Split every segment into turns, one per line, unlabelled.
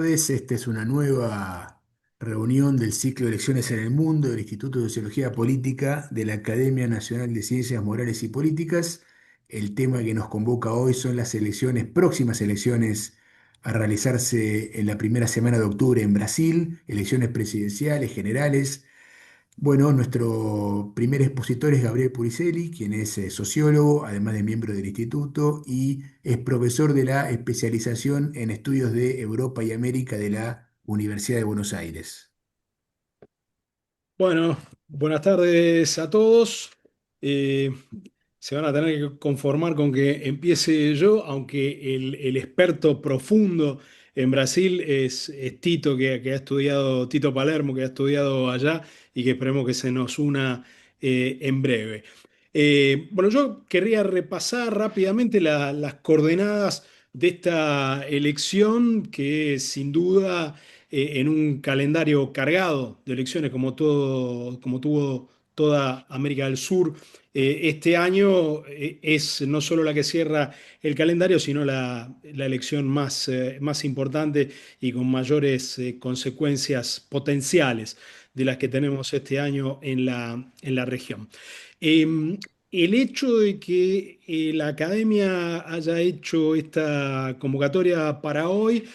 Esta es una nueva reunión del ciclo de elecciones en el mundo del Instituto de Sociología Política de la Academia Nacional de Ciencias Morales y Políticas. El tema que nos convoca hoy son las elecciones, próximas elecciones a realizarse en la primera semana de octubre en Brasil, elecciones presidenciales, generales. Bueno, nuestro primer expositor es Gabriel Puricelli, quien es sociólogo, además de miembro del instituto, y es profesor de la especialización en estudios de Europa y América de la Universidad de Buenos Aires.
Bueno, buenas tardes a todos. Eh, Se van a tener que conformar con que empiece yo, aunque el experto profundo en Brasil es Tito, que ha estudiado, Tito Palermo, que ha estudiado allá y que esperemos que se nos una en breve. Bueno, yo querría repasar rápidamente las coordenadas de esta elección que sin duda en un calendario cargado de elecciones como tuvo toda América del Sur este año es no solo la que cierra el calendario, sino la elección más importante y con mayores consecuencias potenciales de las que tenemos este año en la región. El hecho de que la academia haya hecho esta convocatoria para hoy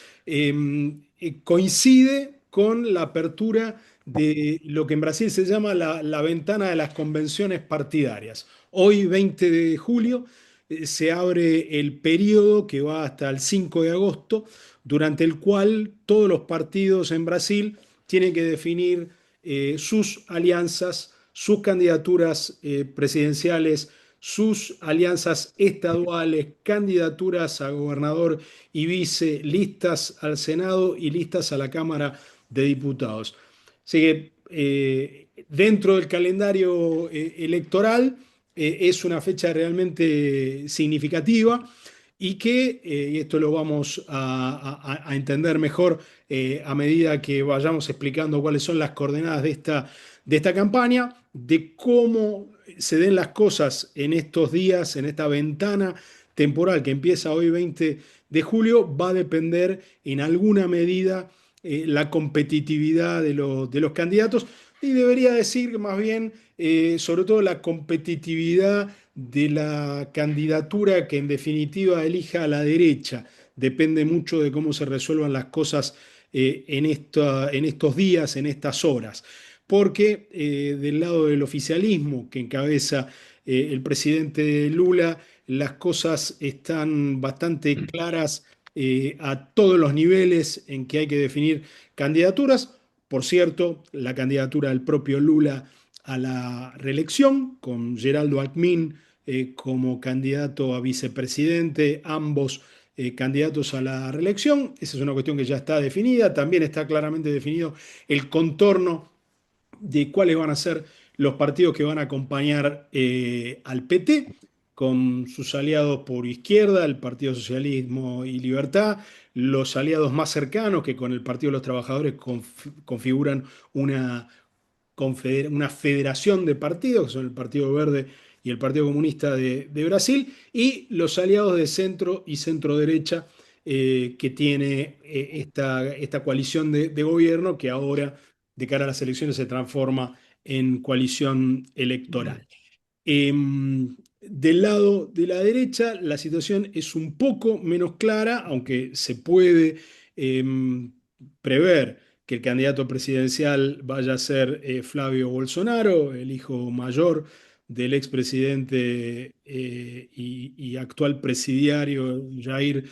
coincide con la apertura de lo que en Brasil se llama la ventana de las convenciones partidarias. Hoy, 20 de julio, se abre el periodo que va hasta el 5 de agosto, durante el cual todos los partidos en Brasil tienen que definir sus alianzas, sus candidaturas presidenciales, sus alianzas estaduales, candidaturas a gobernador y vice, listas al Senado y listas a la Cámara de Diputados. Así que dentro del calendario electoral es una fecha realmente significativa y que, y esto lo vamos a entender mejor a medida que vayamos explicando cuáles son las coordenadas de esta campaña, de cómo se den las cosas en estos días, en esta ventana temporal que empieza hoy 20 de julio, va a depender en alguna medida la competitividad de los candidatos y debería decir más bien, sobre todo, la competitividad de la candidatura que en definitiva elija a la derecha. Depende mucho de cómo se resuelvan las cosas en estos días, en estas horas. Porque del lado del oficialismo que encabeza el presidente Lula, las cosas están bastante claras a todos los niveles en que hay que definir candidaturas. Por cierto, la candidatura del propio Lula a la reelección, con Geraldo Alckmin como candidato a vicepresidente, ambos candidatos a la reelección. Esa es una cuestión que ya está definida. También está claramente definido el contorno de cuáles van a ser los partidos que van a acompañar al PT, con sus aliados por izquierda, el Partido Socialismo y Libertad, los aliados más cercanos que con el Partido de los Trabajadores configuran una, una federación de partidos, que son el Partido Verde y el Partido Comunista de Brasil, y los aliados de centro y centro derecha que tiene esta coalición de gobierno que ahora, de cara a las elecciones, se transforma en coalición electoral. Del lado de la derecha, la situación es un poco menos clara, aunque se puede prever que el candidato presidencial vaya a ser Flavio Bolsonaro, el hijo mayor del expresidente y actual presidiario Jair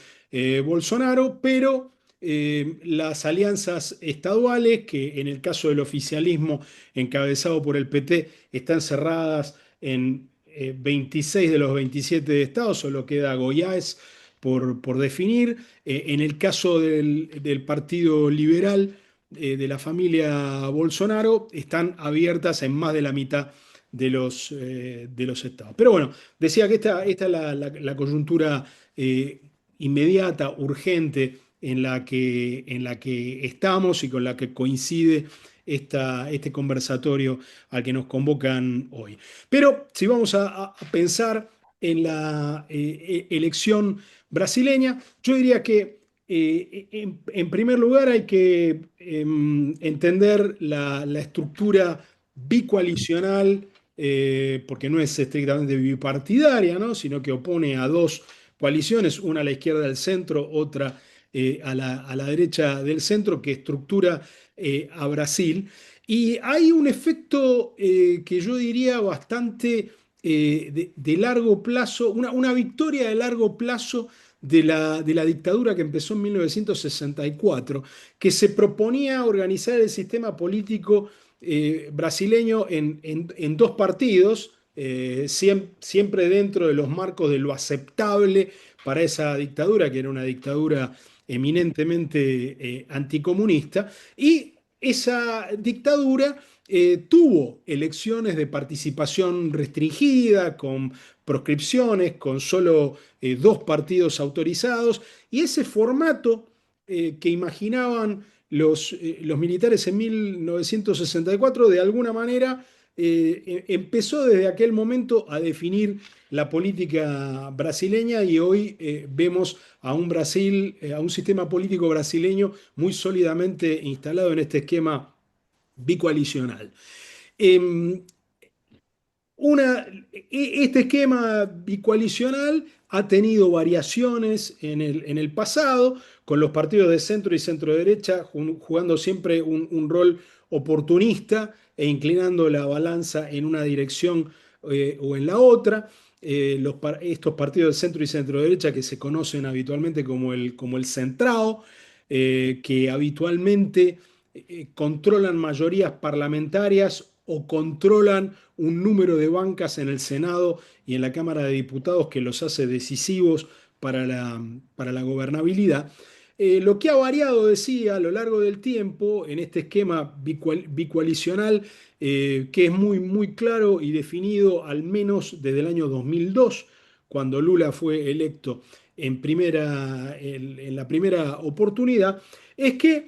Bolsonaro, pero las alianzas estaduales, que en el caso del oficialismo encabezado por el PT, están cerradas en 26 de los 27 estados, solo queda Goiás por definir. En el caso del Partido Liberal de la familia Bolsonaro, están abiertas en más de la mitad de los estados. Pero bueno, decía que esta es la coyuntura inmediata, urgente, en la que estamos y con la que coincide este conversatorio al que nos convocan hoy. Pero si vamos a pensar en la elección brasileña, yo diría que En primer lugar hay que entender la estructura bicoalicional, porque no es estrictamente bipartidaria, ¿no? Sino que opone a dos coaliciones, una a la izquierda del centro, otra a la derecha del centro, que estructura a Brasil. Y hay un efecto que yo diría bastante de largo plazo, una victoria de largo plazo de la dictadura que empezó en 1964, que se proponía organizar el sistema político brasileño en dos partidos, siempre dentro de los marcos de lo aceptable para esa dictadura, que era una dictadura eminentemente anticomunista, y esa dictadura tuvo elecciones de participación restringida, con proscripciones, con solo dos partidos autorizados, y ese formato que imaginaban los militares en 1964, de alguna manera, empezó desde aquel momento a definir la política brasileña y hoy vemos a un Brasil, a un sistema político brasileño muy sólidamente instalado en este esquema bicoalicional. Eh, este esquema bicoalicional ha tenido variaciones en el pasado, con los partidos de centro y centro derecha jugando siempre un rol oportunista e inclinando la balanza en una dirección o en la otra. Estos partidos de centro y centro derecha que se conocen habitualmente como el centrado, que habitualmente controlan mayorías parlamentarias o controlan un número de bancas en el Senado y en la Cámara de Diputados que los hace decisivos para la gobernabilidad. Lo que ha variado, decía, a lo largo del tiempo en este esquema bicoalicional, que es muy claro y definido al menos desde el año 2002, cuando Lula fue electo en la primera oportunidad, es que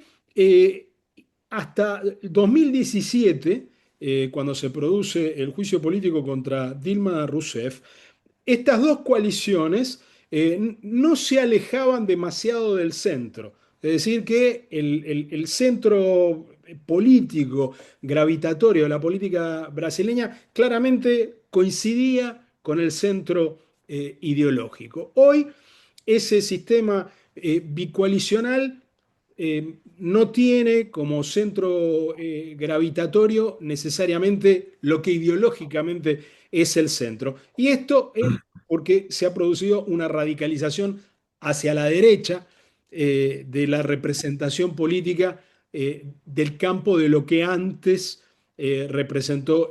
hasta 2017, cuando se produce el juicio político contra Dilma Rousseff, estas dos coaliciones no se alejaban demasiado del centro. Es decir, que el centro político gravitatorio de la política brasileña claramente coincidía con el centro ideológico. Hoy ese sistema bicoalicional no tiene como centro gravitatorio necesariamente lo que ideológicamente es el centro. Y esto es porque se ha producido una radicalización hacia la derecha de la representación política del campo de lo que antes representó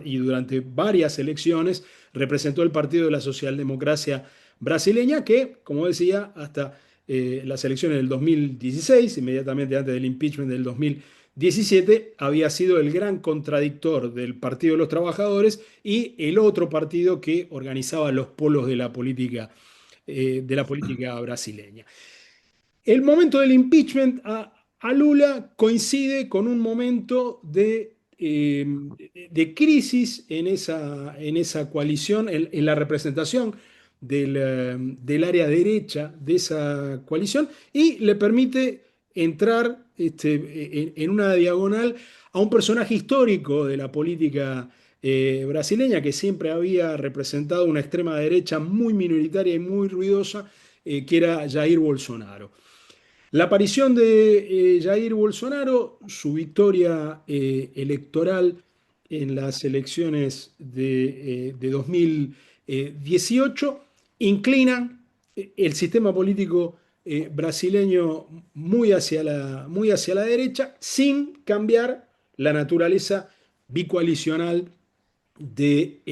y durante varias elecciones representó el Partido de la Socialdemocracia brasileña, que, como decía, hasta las elecciones del 2016, inmediatamente antes del impeachment del 2017, había sido el gran contradictor del Partido de los Trabajadores y el otro partido que organizaba los polos de la política brasileña. El momento del impeachment a Lula coincide con un momento de crisis en esa coalición, en la representación del área derecha de esa coalición y le permite entrar en una diagonal a un personaje histórico de la política brasileña que siempre había representado una extrema derecha muy minoritaria y muy ruidosa, que era Jair Bolsonaro. La aparición de Jair Bolsonaro, su victoria electoral en las elecciones de 2018, inclinan el sistema político brasileño muy hacia la derecha, sin cambiar la naturaleza bicoalicional del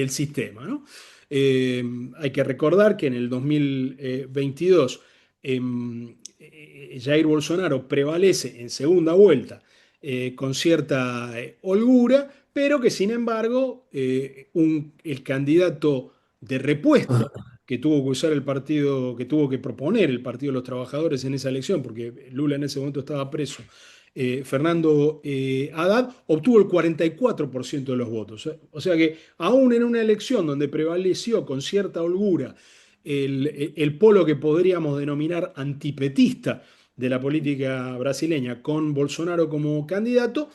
sistema, ¿no? Hay que recordar que en el 2022 Jair Bolsonaro prevalece en segunda vuelta con cierta holgura, pero que sin embargo el candidato de repuesto que tuvo que usar el partido, que tuvo que proponer el Partido de los Trabajadores en esa elección, porque Lula en ese momento estaba preso, Fernando Haddad, obtuvo el 44% de los votos. O sea que aún en una elección donde prevaleció con cierta holgura el polo que podríamos denominar antipetista de la política brasileña, con Bolsonaro como candidato,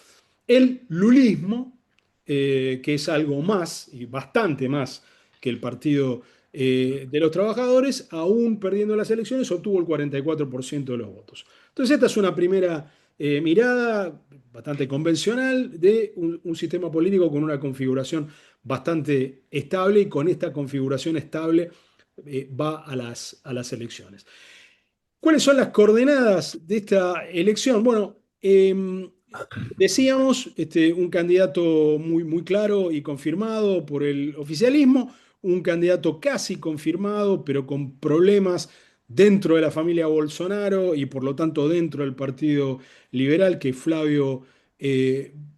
el lulismo, que es algo más y bastante más que el Partido de los Trabajadores, aún perdiendo las elecciones, obtuvo el 44% de los votos. Entonces, esta es una primera mirada bastante convencional de un sistema político con una configuración bastante estable, y con esta configuración estable va a las elecciones. ¿Cuáles son las coordenadas de esta elección? Bueno, decíamos, un candidato muy, muy claro y confirmado por el oficialismo, un candidato casi confirmado, pero con problemas dentro de la familia Bolsonaro y por lo tanto dentro del Partido Liberal, que es Flavio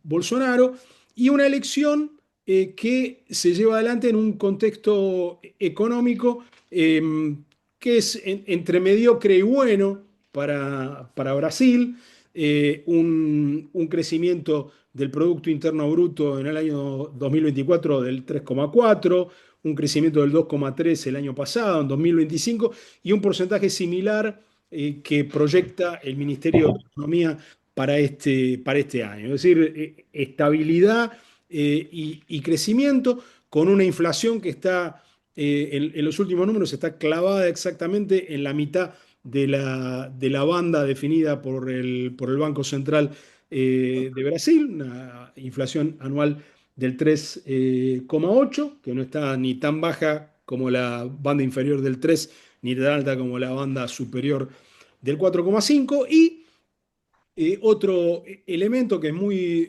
Bolsonaro, y una elección que se lleva adelante en un contexto económico que es entre mediocre y bueno para Brasil, un crecimiento del Producto Interno Bruto en el año 2024 del 3,4, un crecimiento del 2,3 el año pasado, en 2025, y un porcentaje similar que proyecta el Ministerio de Economía para este año. Es decir, estabilidad y crecimiento con una inflación que está, en los últimos números, está clavada exactamente en la mitad de la banda definida por el Banco Central de Brasil, una inflación anual del 3,8, que no está ni tan baja como la banda inferior del 3, ni tan alta como la banda superior del 4,5. Y otro elemento que es muy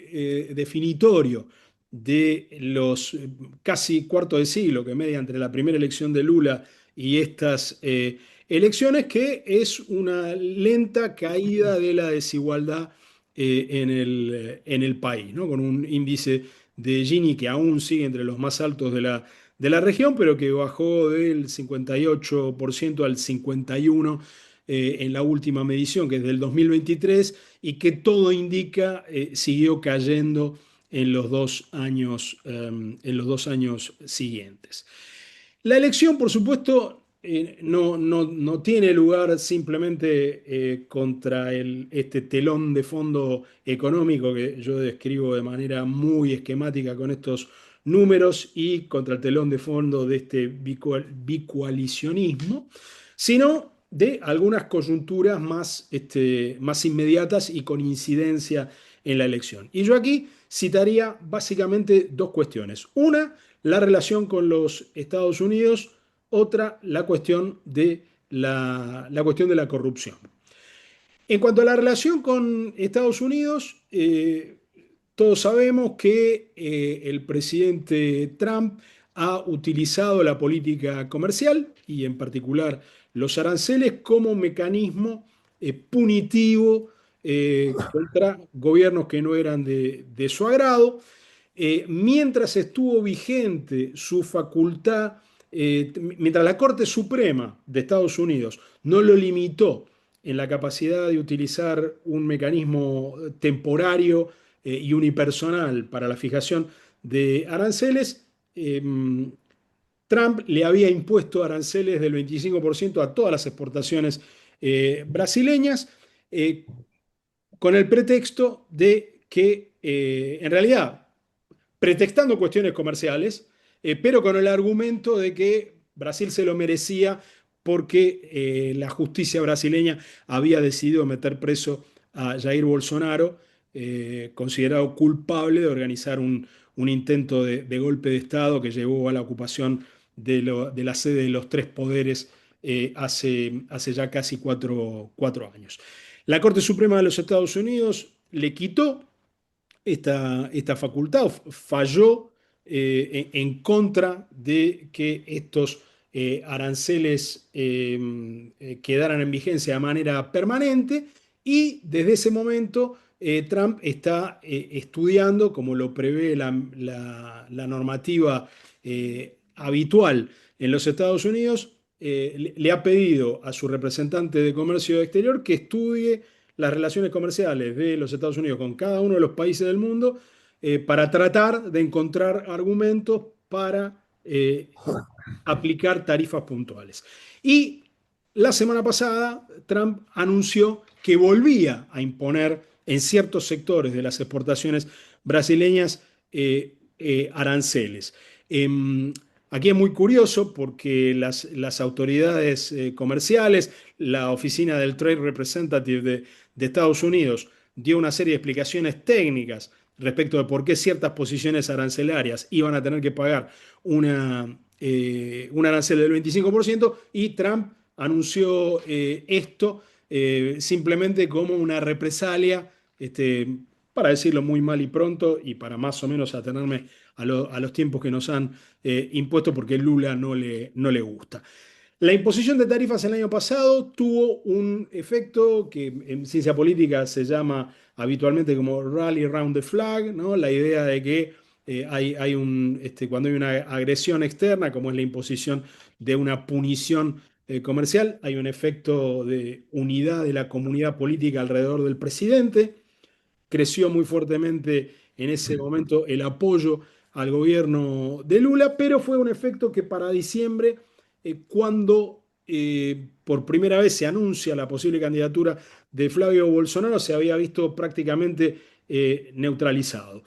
definitorio de los casi cuarto de siglo que media entre la primera elección de Lula y estas elecciones, que es una lenta caída de la desigualdad en el país, ¿no? Con un índice de Gini que aún sigue entre los más altos de la región, pero que bajó del 58% al 51% en la última medición, que es del 2023, y que todo indica siguió cayendo en los 2 años siguientes. La elección, por supuesto, no tiene lugar simplemente contra este telón de fondo económico que yo describo de manera muy esquemática con estos números, y contra el telón de fondo de este bicoalicionismo, sino de algunas coyunturas más, más inmediatas y con incidencia en la elección. Y yo aquí citaría básicamente dos cuestiones. Una, la relación con los Estados Unidos; otra, la cuestión de la cuestión de la corrupción. En cuanto a la relación con Estados Unidos, todos sabemos que el presidente Trump ha utilizado la política comercial, y en particular los aranceles, como mecanismo punitivo contra gobiernos que no eran de su agrado. Mientras estuvo vigente su facultad, mientras la Corte Suprema de Estados Unidos no lo limitó en la capacidad de utilizar un mecanismo temporario y unipersonal para la fijación de aranceles, Trump le había impuesto aranceles del 25% a todas las exportaciones brasileñas, eh, con el pretexto de que, en realidad, pretextando cuestiones comerciales, pero con el argumento de que Brasil se lo merecía porque la justicia brasileña había decidido meter preso a Jair Bolsonaro, considerado culpable de organizar un intento de golpe de Estado que llevó a la ocupación de la sede de los tres poderes hace ya casi cuatro años. La Corte Suprema de los Estados Unidos le quitó esta facultad, falló en contra de que estos aranceles quedaran en vigencia de manera permanente, y desde ese momento Trump está estudiando, como lo prevé la normativa habitual en los Estados Unidos, le ha pedido a su representante de comercio exterior que estudie las relaciones comerciales de los Estados Unidos con cada uno de los países del mundo, para tratar de encontrar argumentos para eh, aplicar tarifas puntuales. Y la semana pasada Trump anunció que volvía a imponer en ciertos sectores de las exportaciones brasileñas aranceles. Eh, Aquí es muy curioso porque las autoridades comerciales, la oficina del Trade Representative de Estados Unidos, dio una serie de explicaciones técnicas respecto de por qué ciertas posiciones arancelarias iban a tener que pagar un arancel del 25% y Trump anunció esto simplemente como una represalia, para decirlo muy mal y pronto y para más o menos atenerme a los tiempos que nos han impuesto porque Lula no le gusta. La imposición de tarifas el año pasado tuvo un efecto que en ciencia política se llama habitualmente como rally around the flag, ¿no? La idea de que cuando hay una agresión externa, como es la imposición de una punición comercial, hay un efecto de unidad de la comunidad política alrededor del presidente. Creció muy fuertemente en ese momento el apoyo al gobierno de Lula, pero fue un efecto que para diciembre, cuando por primera vez se anuncia la posible candidatura de Flavio Bolsonaro, se había visto prácticamente neutralizado.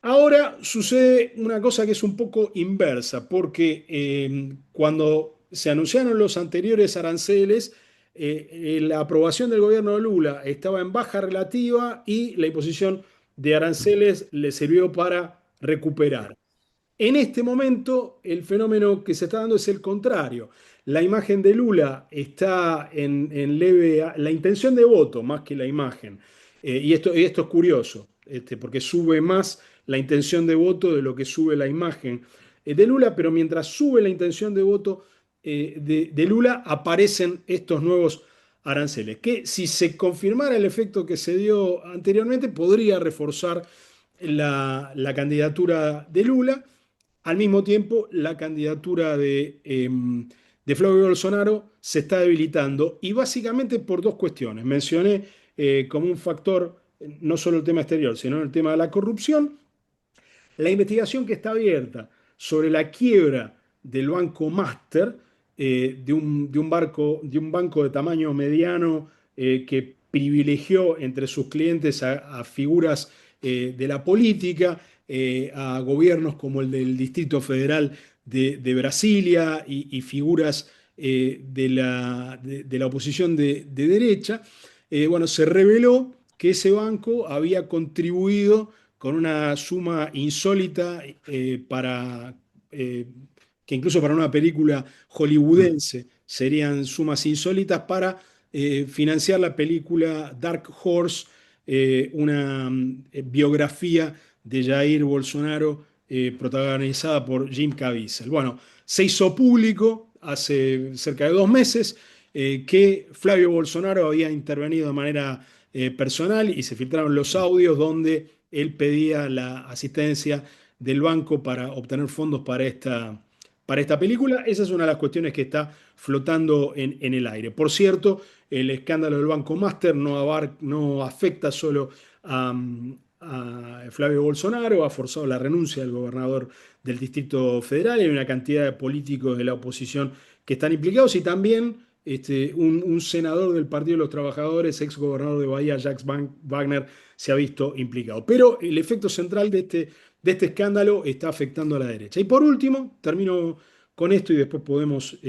Ahora sucede una cosa que es un poco inversa, porque cuando se anunciaron los anteriores aranceles, la aprobación del gobierno de Lula estaba en baja relativa y la imposición de aranceles le sirvió para recuperar. En este momento, el fenómeno que se está dando es el contrario. La imagen de Lula está en leve, la intención de voto más que la imagen. Y esto es curioso, porque sube más la intención de voto de lo que sube la imagen de Lula, pero mientras sube la intención de voto de Lula, aparecen estos nuevos aranceles, que si se confirmara el efecto que se dio anteriormente, podría reforzar la candidatura de Lula. Al mismo tiempo, la candidatura de Flavio Bolsonaro se está debilitando y básicamente por dos cuestiones. Mencioné como un factor no solo el tema exterior, sino el tema de la corrupción. La investigación que está abierta sobre la quiebra del Banco Master, de un banco de tamaño mediano que privilegió entre sus clientes a figuras de la política, a gobiernos como el del Distrito Federal de Brasilia y figuras de la oposición de derecha. Bueno, se reveló que ese banco había contribuido con una suma insólita eh, que incluso para una película hollywoodense serían sumas insólitas para financiar la película Dark Horse, una biografía de Jair Bolsonaro protagonizada por Jim Caviezel. Bueno, se hizo público hace cerca de 2 meses que Flavio Bolsonaro había intervenido de manera personal y se filtraron los audios donde él pedía la asistencia del banco para obtener fondos para esta película. Esa es una de las cuestiones que está flotando en el aire. Por cierto, el escándalo del Banco Master no afecta solo a Flavio Bolsonaro, ha forzado la renuncia del gobernador del Distrito Federal, hay una cantidad de políticos de la oposición que están implicados y también un senador del Partido de los Trabajadores, ex gobernador de Bahía, Jacques Wagner, se ha visto implicado. Pero el efecto central de este escándalo está afectando a la derecha. Y por último, termino con esto y después podemos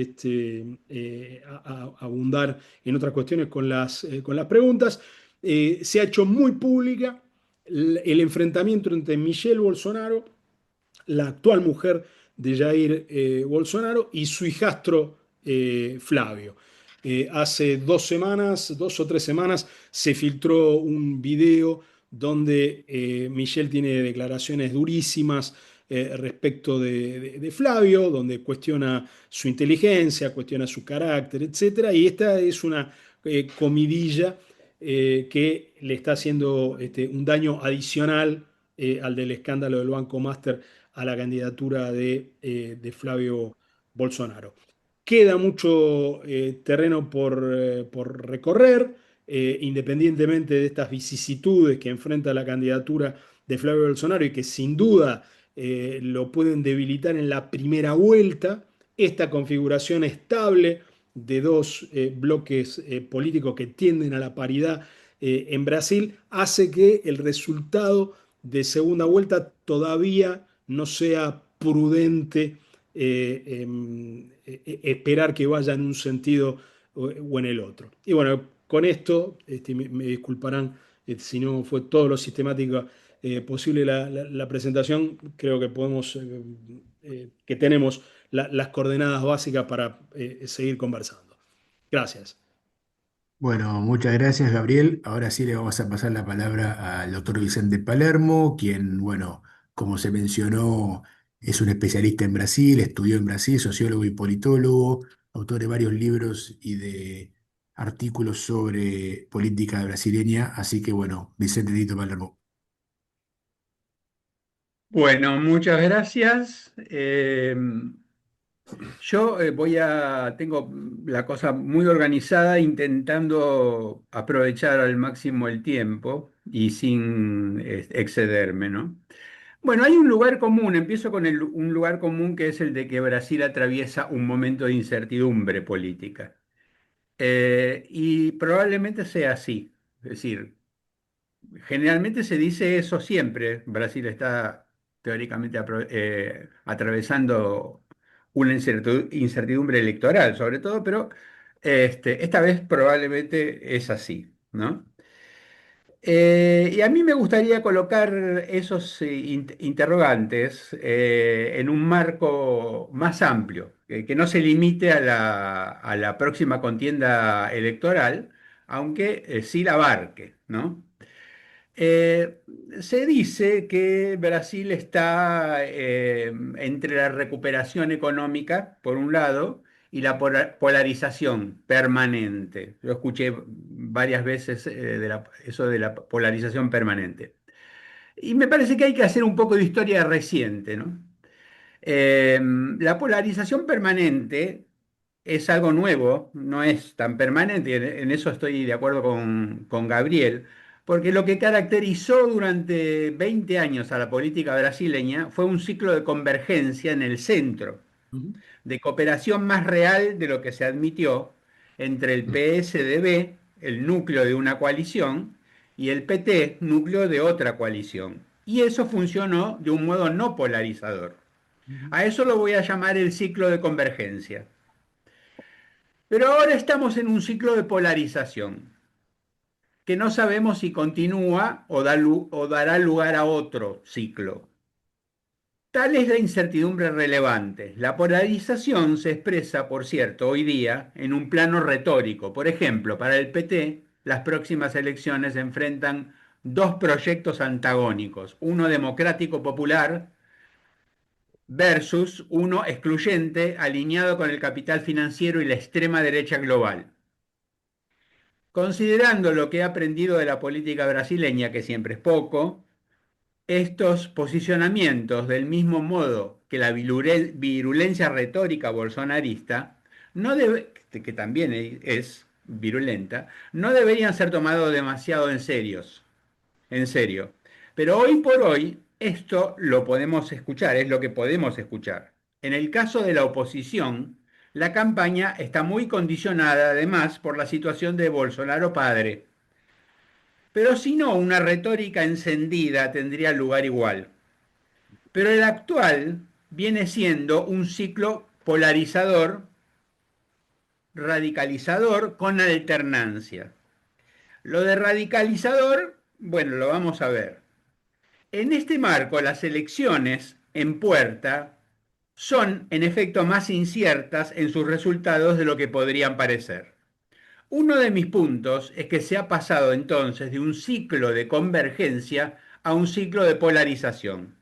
abundar en otras cuestiones con las preguntas. Se ha hecho muy pública el enfrentamiento entre Michelle Bolsonaro, la actual mujer de Jair Bolsonaro, y su hijastro Flavio. Hace 2 semanas, 2 o 3 semanas, se filtró un video donde Michelle tiene declaraciones durísimas respecto de Flavio, donde cuestiona su inteligencia, cuestiona su carácter, etcétera. Y esta es una comidilla que le está haciendo un daño adicional al del escándalo del Banco Master a la candidatura de Flavio Bolsonaro. Queda mucho terreno por recorrer, independientemente de estas vicisitudes que enfrenta la candidatura de Flavio Bolsonaro y que sin duda lo pueden debilitar en la primera vuelta. Esta configuración estable de dos bloques políticos que tienden a la paridad en Brasil hace que el resultado de segunda vuelta todavía no sea prudente esperar que vaya en un sentido o en el otro. Y bueno, con esto, me disculparán si no fue todo lo sistemática posible la presentación, creo que podemos, que tenemos las coordenadas básicas para seguir conversando. Gracias.
Bueno, muchas gracias, Gabriel. Ahora sí le vamos a pasar la palabra al doctor Vicente Palermo, quien, bueno, como se mencionó, es un especialista en Brasil, estudió en Brasil, sociólogo y politólogo, autor de varios libros y de artículos sobre política brasileña. Así que, bueno, Vicente Tito Palermo.
Bueno, muchas gracias. Yo tengo la cosa muy organizada, intentando aprovechar al máximo el tiempo y sin excederme, ¿no? Bueno, hay un lugar común, empiezo con un lugar común que es el de que Brasil atraviesa un momento de incertidumbre política. Y probablemente sea así. Es decir, generalmente se dice eso siempre. Brasil está teóricamente atravesando una incertidumbre electoral, sobre todo, pero esta vez probablemente es así, ¿no? Y a mí me gustaría colocar esos interrogantes en un marco más amplio, que no se limite a a la próxima contienda electoral, aunque sí la abarque, ¿no? Eh, Se dice que Brasil está entre la recuperación económica, por un lado, y la polarización permanente. Yo escuché varias veces eso de la polarización permanente. Y me parece que hay que hacer un poco de historia reciente, ¿no? La polarización permanente es algo nuevo, no es tan permanente, en eso estoy de acuerdo con Gabriel, porque lo que caracterizó durante 20 años a la política brasileña fue un ciclo de convergencia en el centro,
Ujú,
de cooperación más real de lo que se admitió entre el PSDB, el núcleo de una coalición, y el PT, núcleo de otra coalición. Y eso funcionó de un modo no polarizador.
ujú,
A eso lo voy a llamar el ciclo de convergencia. Pero ahora estamos en un ciclo de polarización, que no sabemos si continúa o dará lugar a otro ciclo. Tal es la incertidumbre relevante. La polarización se expresa, por cierto, hoy día en un plano retórico. Por ejemplo, para el PT, las próximas elecciones enfrentan dos proyectos antagónicos, uno democrático popular versus uno excluyente alineado con el capital financiero y la extrema derecha global. Considerando lo que he aprendido de la política brasileña, que siempre es poco, estos posicionamientos, del mismo modo que la virulencia retórica bolsonarista, no debe, que también es virulenta, no deberían ser tomados demasiado en serio. Pero hoy por hoy, esto lo podemos escuchar, es lo que podemos escuchar. En el caso de la oposición, la campaña está muy condicionada además por la situación de Bolsonaro padre. Pero si no, una retórica encendida tendría lugar igual. Pero el actual viene siendo un ciclo polarizador, radicalizador con alternancia. Lo de radicalizador, bueno, lo vamos a ver. En este marco, las elecciones en puerta son, en efecto, más inciertas en sus resultados de lo que podrían parecer. Uno de mis puntos es que se ha pasado entonces de un ciclo de convergencia a un ciclo de polarización.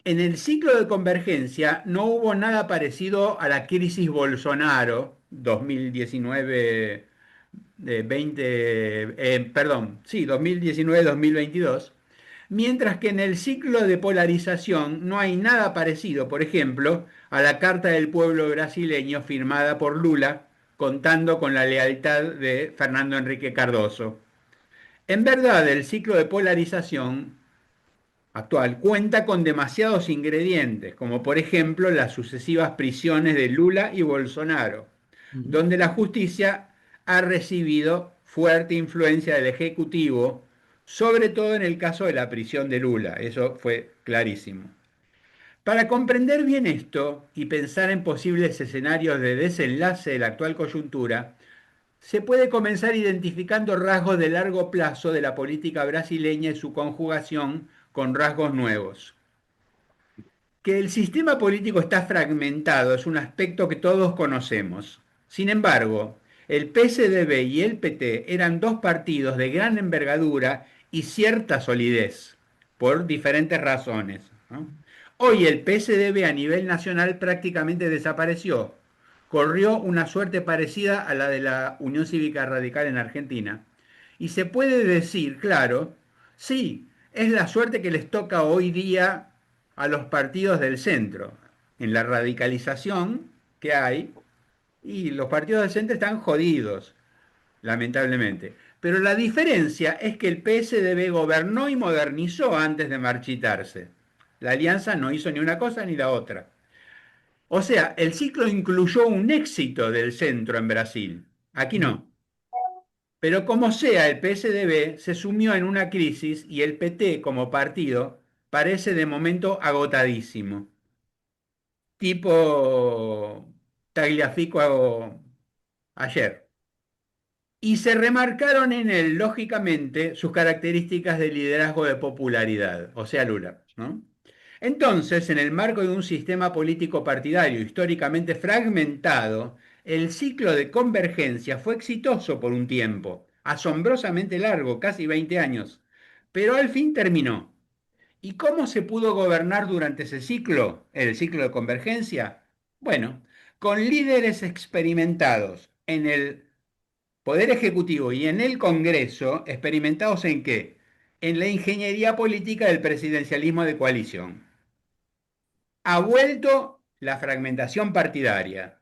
En el ciclo de convergencia no hubo nada parecido a la crisis Bolsonaro 2019, 2019-2022, mientras que en el ciclo de polarización no hay nada parecido, por ejemplo, a la Carta del Pueblo brasileño firmada por Lula, contando con la lealtad de Fernando Enrique Cardoso. En verdad, el ciclo de polarización actual cuenta con demasiados ingredientes, como por ejemplo las sucesivas prisiones de Lula y Bolsonaro,
Ujú.
donde la justicia ha recibido fuerte influencia del Ejecutivo, sobre todo en el caso de la prisión de Lula. Eso fue clarísimo. Para comprender bien esto y pensar en posibles escenarios de desenlace de la actual coyuntura, se puede comenzar identificando rasgos de largo plazo de la política brasileña y su conjugación con rasgos nuevos. Que el sistema político está fragmentado es un aspecto que todos conocemos. Sin embargo, el PSDB y el PT eran dos partidos de gran envergadura y cierta solidez, por diferentes razones, ¿no? Hoy el PSDB a nivel nacional prácticamente desapareció. Corrió una suerte parecida a la de la Unión Cívica Radical en Argentina. Y se puede decir, claro, sí, es la suerte que les toca hoy día a los partidos del centro, en la radicalización que hay, y los partidos del centro están jodidos, lamentablemente. Pero la diferencia es que el PSDB gobernó y modernizó antes de marchitarse. La alianza no hizo ni una cosa ni la otra. O sea, el ciclo incluyó un éxito del centro en Brasil. Aquí
Mm.
no. Pero como sea, el PSDB se sumió en una crisis y el PT como partido parece de momento agotadísimo. Tipo Tagliafico ayer. Y se remarcaron en él, lógicamente, sus características de liderazgo de popularidad, o sea, Lula, ¿no? Entonces, en el marco de un sistema político partidario históricamente fragmentado, el ciclo de convergencia fue exitoso por un tiempo, asombrosamente largo, casi 20 años, pero al fin terminó. ¿Y cómo se pudo gobernar durante ese ciclo, el ciclo de convergencia? Bueno, con líderes experimentados en el Poder Ejecutivo y en el Congreso, ¿experimentados en qué? En la ingeniería política del presidencialismo de coalición. Ha vuelto la fragmentación partidaria.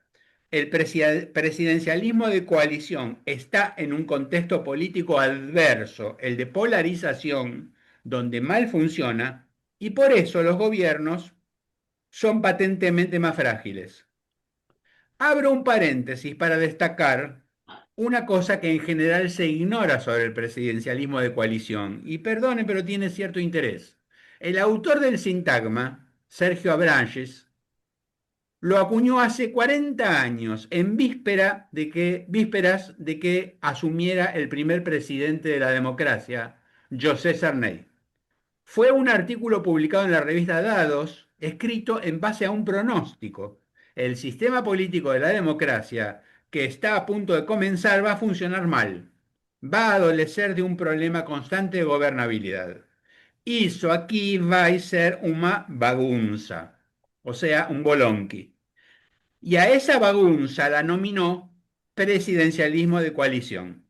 El presidencialismo de coalición está en un contexto político adverso, el de polarización, donde mal funciona, y por eso los gobiernos son patentemente más frágiles. Abro un paréntesis para destacar una cosa que en general se ignora sobre el presidencialismo de coalición, y perdone, pero tiene cierto interés. El autor del sintagma, Sergio Abranches, lo acuñó hace 40 años, en vísperas de que asumiera el primer presidente de la democracia, José Sarney. Fue un artículo publicado en la revista Dados, escrito en base a un pronóstico. El sistema político de la democracia, que está a punto de comenzar, va a funcionar mal. Va a adolecer de un problema constante de gobernabilidad. Hizo aquí va a ser una bagunza, o sea, un bolonqui. Y a esa bagunza la nominó presidencialismo de coalición.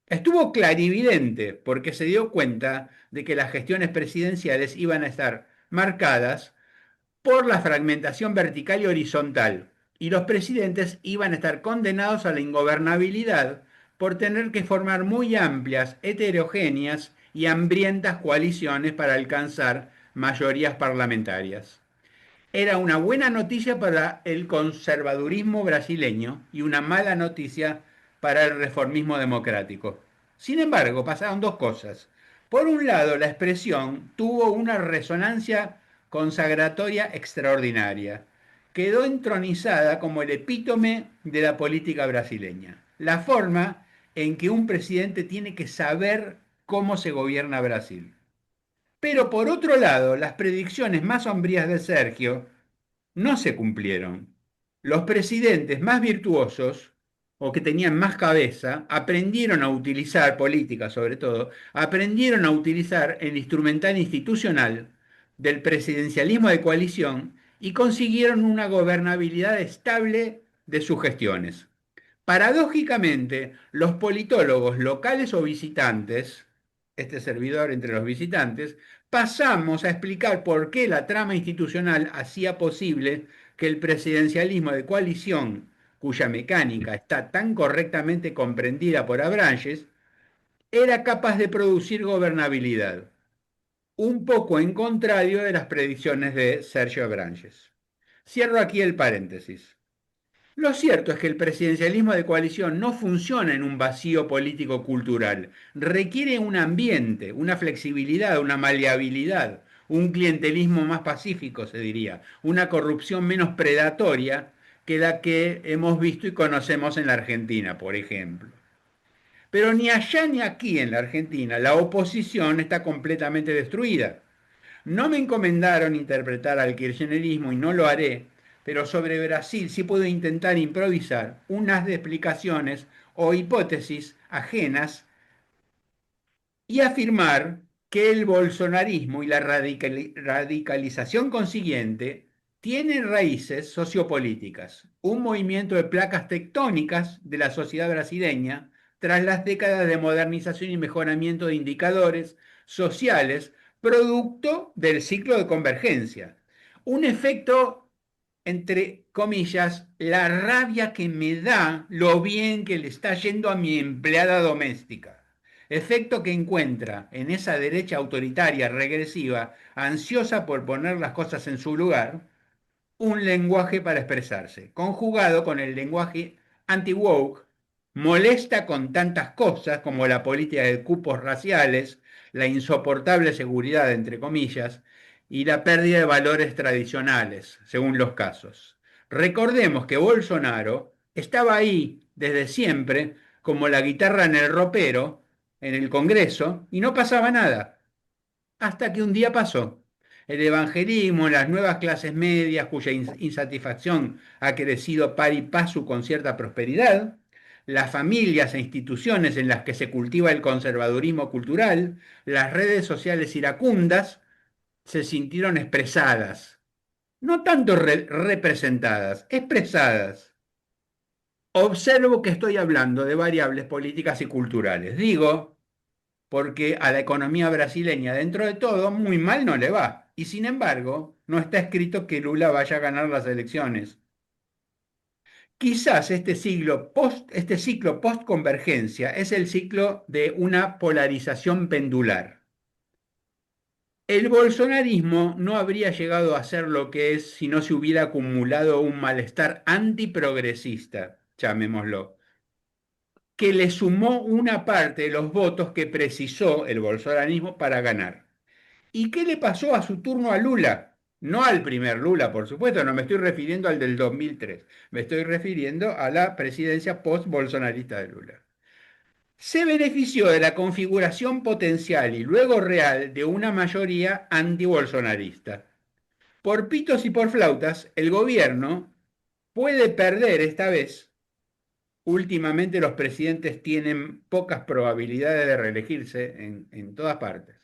Estuvo clarividente porque se dio cuenta de que las gestiones presidenciales iban a estar marcadas por la fragmentación vertical y horizontal, y los presidentes iban a estar condenados a la ingobernabilidad por tener que formar muy amplias, heterogéneas y hambrientas coaliciones para alcanzar mayorías parlamentarias. Era una buena noticia para el conservadurismo brasileño y una mala noticia para el reformismo democrático. Sin embargo, pasaron dos cosas. Por un lado, la expresión tuvo una resonancia consagratoria extraordinaria. Quedó entronizada como el epítome de la política brasileña. La forma en que un presidente tiene que saber cómo se gobierna Brasil. Pero por otro lado, las predicciones más sombrías de Sergio no se cumplieron. Los presidentes más virtuosos o que tenían más cabeza aprendieron a utilizar política, sobre todo, aprendieron a utilizar el instrumental institucional del presidencialismo de coalición y consiguieron una gobernabilidad estable de sus gestiones. Paradójicamente, los politólogos locales o visitantes, este servidor entre los visitantes, pasamos a explicar por qué la trama institucional hacía posible que el presidencialismo de coalición, cuya mecánica está tan correctamente comprendida por Abranches, era capaz de producir gobernabilidad. un poco en contrario de las predicciones de Sergio Branches. Cierro aquí el paréntesis. Lo cierto es que el presidencialismo de coalición no funciona en un vacío político-cultural. Requiere un ambiente, una flexibilidad, una maleabilidad, un clientelismo más pacífico, se diría, una corrupción menos predatoria que la que hemos visto y conocemos en la Argentina, por ejemplo. Pero ni allá ni aquí en la Argentina la oposición está completamente destruida. No me encomendaron interpretar al kirchnerismo y no lo haré, pero sobre Brasil sí puedo intentar improvisar unas de explicaciones o hipótesis ajenas y afirmar que el bolsonarismo y la radicalización consiguiente tienen raíces sociopolíticas, un movimiento de placas tectónicas de la sociedad brasileña tras las décadas de modernización y mejoramiento de indicadores sociales, producto del ciclo de convergencia. Un efecto, entre comillas, la rabia que me da lo bien que le está yendo a mi empleada doméstica. Efecto que encuentra en esa derecha autoritaria, regresiva, ansiosa por poner las cosas en su lugar, un lenguaje para expresarse, conjugado con el lenguaje anti-woke, molesta con tantas cosas como la política de cupos raciales, la insoportable seguridad, entre comillas, y la pérdida de valores tradicionales, según los casos. Recordemos que Bolsonaro estaba ahí desde siempre, como la guitarra en el ropero, en el Congreso, y no pasaba nada, hasta que un día pasó. El evangelismo, las nuevas clases medias, cuya insatisfacción ha crecido par y paso con cierta prosperidad, las familias e instituciones en las que se cultiva el conservadurismo cultural, las redes sociales iracundas, se sintieron expresadas, no tanto representadas, expresadas. Observo que estoy hablando de variables políticas y culturales. Digo, porque a la economía brasileña, dentro de todo, muy mal no le va. Y sin embargo, no está escrito que Lula vaya a ganar las elecciones. Quizás este ciclo post-convergencia es el ciclo de una polarización pendular. El bolsonarismo no habría llegado a ser lo que es si no se hubiera acumulado un malestar antiprogresista, llamémoslo, que le sumó una parte de los votos que precisó el bolsonarismo para ganar. ¿Y qué le pasó a su turno a Lula? No al primer Lula, por supuesto, no me estoy refiriendo al del 2003, me estoy refiriendo a la presidencia post-bolsonarista de Lula. Se benefició de la configuración potencial y luego real de una mayoría anti-bolsonarista. Por pitos y por flautas, el gobierno puede perder esta vez. Últimamente los presidentes tienen pocas probabilidades de reelegirse en todas partes.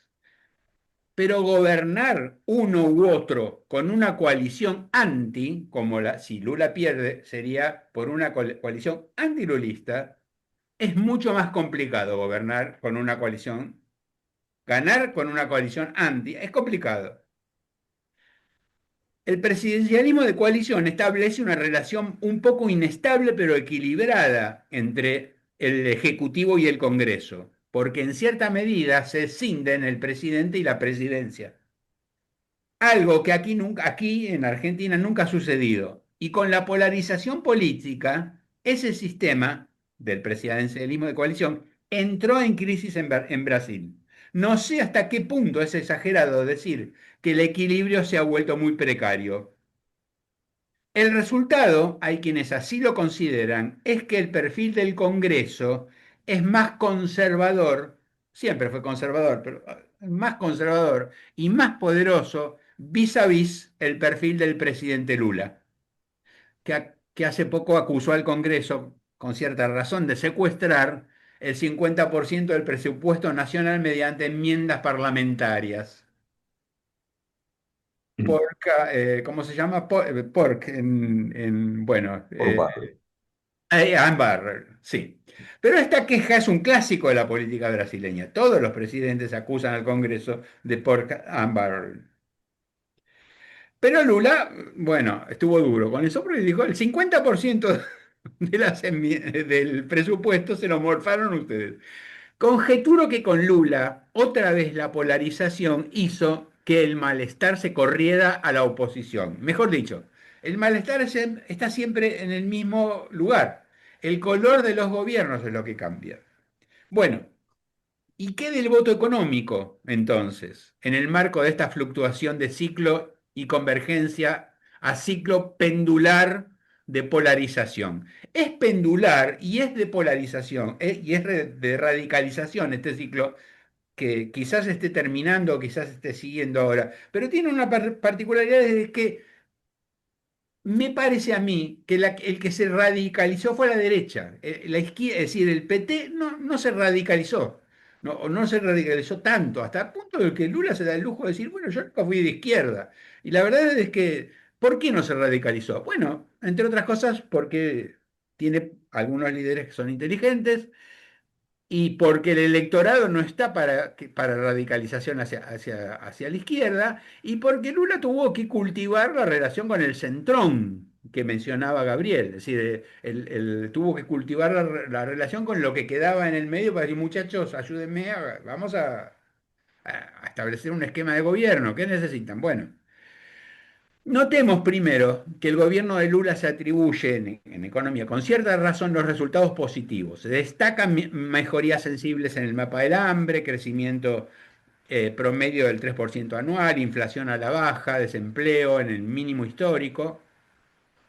Pero gobernar uno u otro con una coalición anti, como si Lula pierde, sería por una coalición antilulista, es mucho más complicado gobernar con una coalición, ganar con una coalición anti, es complicado. El presidencialismo de coalición establece una relación un poco inestable pero equilibrada entre el Ejecutivo y el Congreso, porque en cierta medida se escinden el presidente y la presidencia. Algo que aquí en Argentina nunca ha sucedido. Y con la polarización política, ese sistema del presidencialismo de coalición entró en crisis en Brasil. No sé hasta qué punto es exagerado decir que el equilibrio se ha vuelto muy precario. El resultado, hay quienes así lo consideran, es que el perfil del Congreso es más conservador, siempre fue conservador, pero más conservador y más poderoso vis a vis el perfil del presidente Lula, que hace poco acusó al Congreso, con cierta razón, de secuestrar el 50% del presupuesto nacional mediante enmiendas parlamentarias. ¿Cómo se llama? Pork, bueno,
Por barrio.
Amber, sí. Pero esta queja es un clásico de la política brasileña. Todos los presidentes acusan al Congreso de pork and barrel. Pero Lula, bueno, estuvo duro con eso porque dijo el 50% del presupuesto se lo morfaron ustedes. Conjeturo que con Lula, otra vez la polarización hizo que el malestar se corriera a la oposición. Mejor dicho, el malestar está siempre en el mismo lugar. El color de los gobiernos es lo que cambia. Bueno, ¿y qué del voto económico, entonces, en el marco de esta fluctuación de ciclo y convergencia a ciclo pendular de polarización? Es pendular y es de polarización y es de radicalización este ciclo que quizás esté terminando o quizás esté siguiendo ahora, pero tiene una particularidad de que me parece a mí que el que se radicalizó fue la derecha. La izquierda, es decir, el PT no se radicalizó, o no se radicalizó tanto, hasta el punto de que Lula se da el lujo de decir, bueno, yo nunca fui de izquierda. Y la verdad es que, ¿por qué no se radicalizó? Bueno, entre otras cosas, porque tiene algunos líderes que son inteligentes, y porque el electorado no está para radicalización hacia la izquierda, y porque Lula tuvo que cultivar la relación con el centrón que mencionaba Gabriel, es decir, tuvo que cultivar la relación con lo que quedaba en el medio para decir, muchachos, ayúdenme, vamos a establecer un esquema de gobierno, ¿qué necesitan? Bueno. Notemos primero que el gobierno de Lula se atribuye en economía con cierta razón los resultados positivos. Se destacan mejorías sensibles en el mapa del hambre, crecimiento promedio del 3% anual, inflación a la baja, desempleo en el mínimo histórico,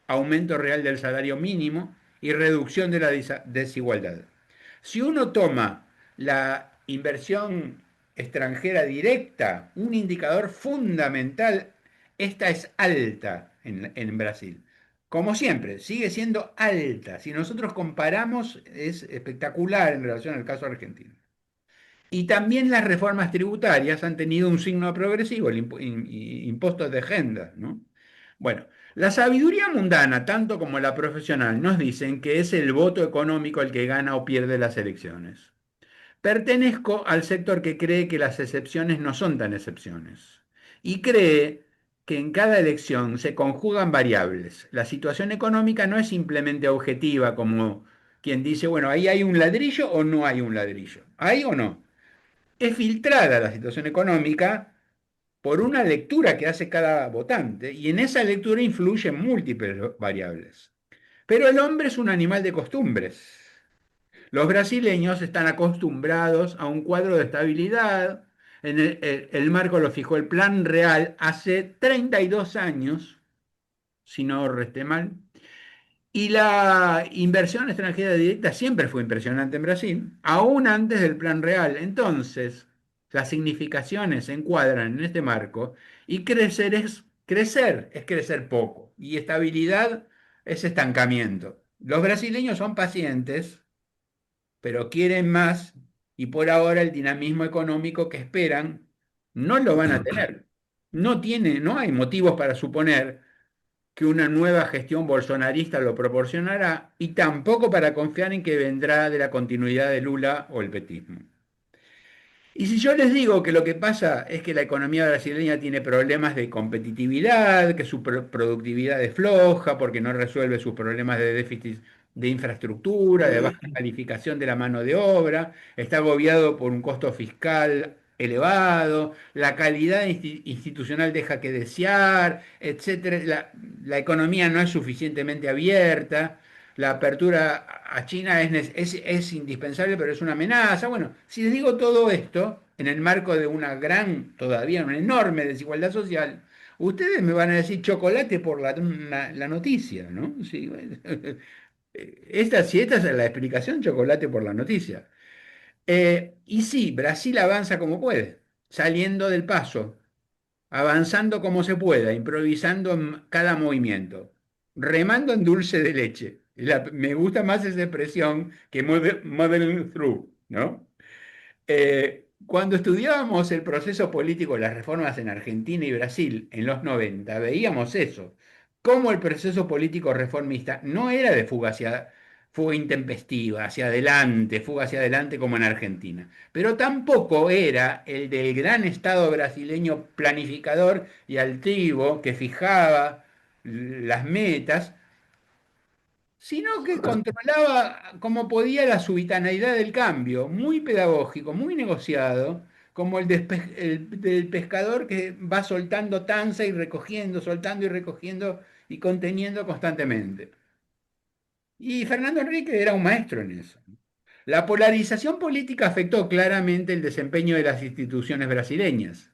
aumento real del salario mínimo y reducción de la desigualdad. Si uno toma la inversión extranjera directa, un indicador fundamental, esta es alta en Brasil. Como siempre, sigue siendo alta. Si nosotros comparamos, es espectacular en relación al caso argentino. Y también las reformas tributarias han tenido un signo progresivo, el impuestos de agenda, ¿no? Bueno, la sabiduría mundana, tanto como la profesional, nos dicen que es el voto económico el que gana o pierde las elecciones. Pertenezco al sector que cree que las excepciones no son tan excepciones y cree que en cada elección se conjugan variables. La situación económica no es simplemente objetiva, como quien dice, bueno, ahí hay un ladrillo o no hay un ladrillo. ¿Hay o no? Es filtrada la situación económica por una lectura que hace cada votante y en esa lectura influyen múltiples variables. Pero el hombre es un animal de costumbres. Los brasileños están acostumbrados a un cuadro de estabilidad. El marco lo fijó el Plan Real hace 32 años, si no resté mal. Y la inversión extranjera directa siempre fue impresionante en Brasil, aún antes del Plan Real. Entonces, las significaciones se encuadran en este marco y es crecer poco. Y estabilidad es estancamiento. Los brasileños son pacientes, pero quieren más y por ahora el dinamismo económico que esperan no lo van a tener. No hay motivos para suponer que una nueva gestión bolsonarista lo proporcionará y tampoco para confiar en que vendrá de la continuidad de Lula o el petismo. Y si yo les digo que lo que pasa es que la economía brasileña tiene problemas de competitividad, que su productividad es floja porque no resuelve sus problemas de déficit de infraestructura, de baja calificación de la mano de obra, está agobiado por un costo fiscal elevado, la calidad institucional deja que desear, etcétera, la economía no es suficientemente abierta, la apertura a China es indispensable, pero es una amenaza. Bueno, si les digo todo esto, en el marco de una gran, todavía una enorme desigualdad social, ustedes me van a decir chocolate por la noticia, ¿no? Sí, bueno. Si esta es la explicación, chocolate por la noticia. Y sí, Brasil avanza como puede, saliendo del paso, avanzando como se pueda, improvisando en cada movimiento, remando en dulce de leche. Me gusta más esa expresión que muddling through, ¿no? Cuando estudiábamos el proceso político de las reformas en Argentina y Brasil en los 90, veíamos eso, cómo el proceso político reformista no era de fuga intempestiva, fuga hacia adelante como en Argentina, pero tampoco era el del gran Estado brasileño planificador y altivo que fijaba las metas sino que controlaba como podía la subitaneidad del cambio, muy pedagógico, muy negociado, como del pescador que va soltando tanza y recogiendo, soltando y recogiendo y conteniendo constantemente. Y Fernando Enrique era un maestro en eso. La polarización política afectó claramente el desempeño de las instituciones brasileñas.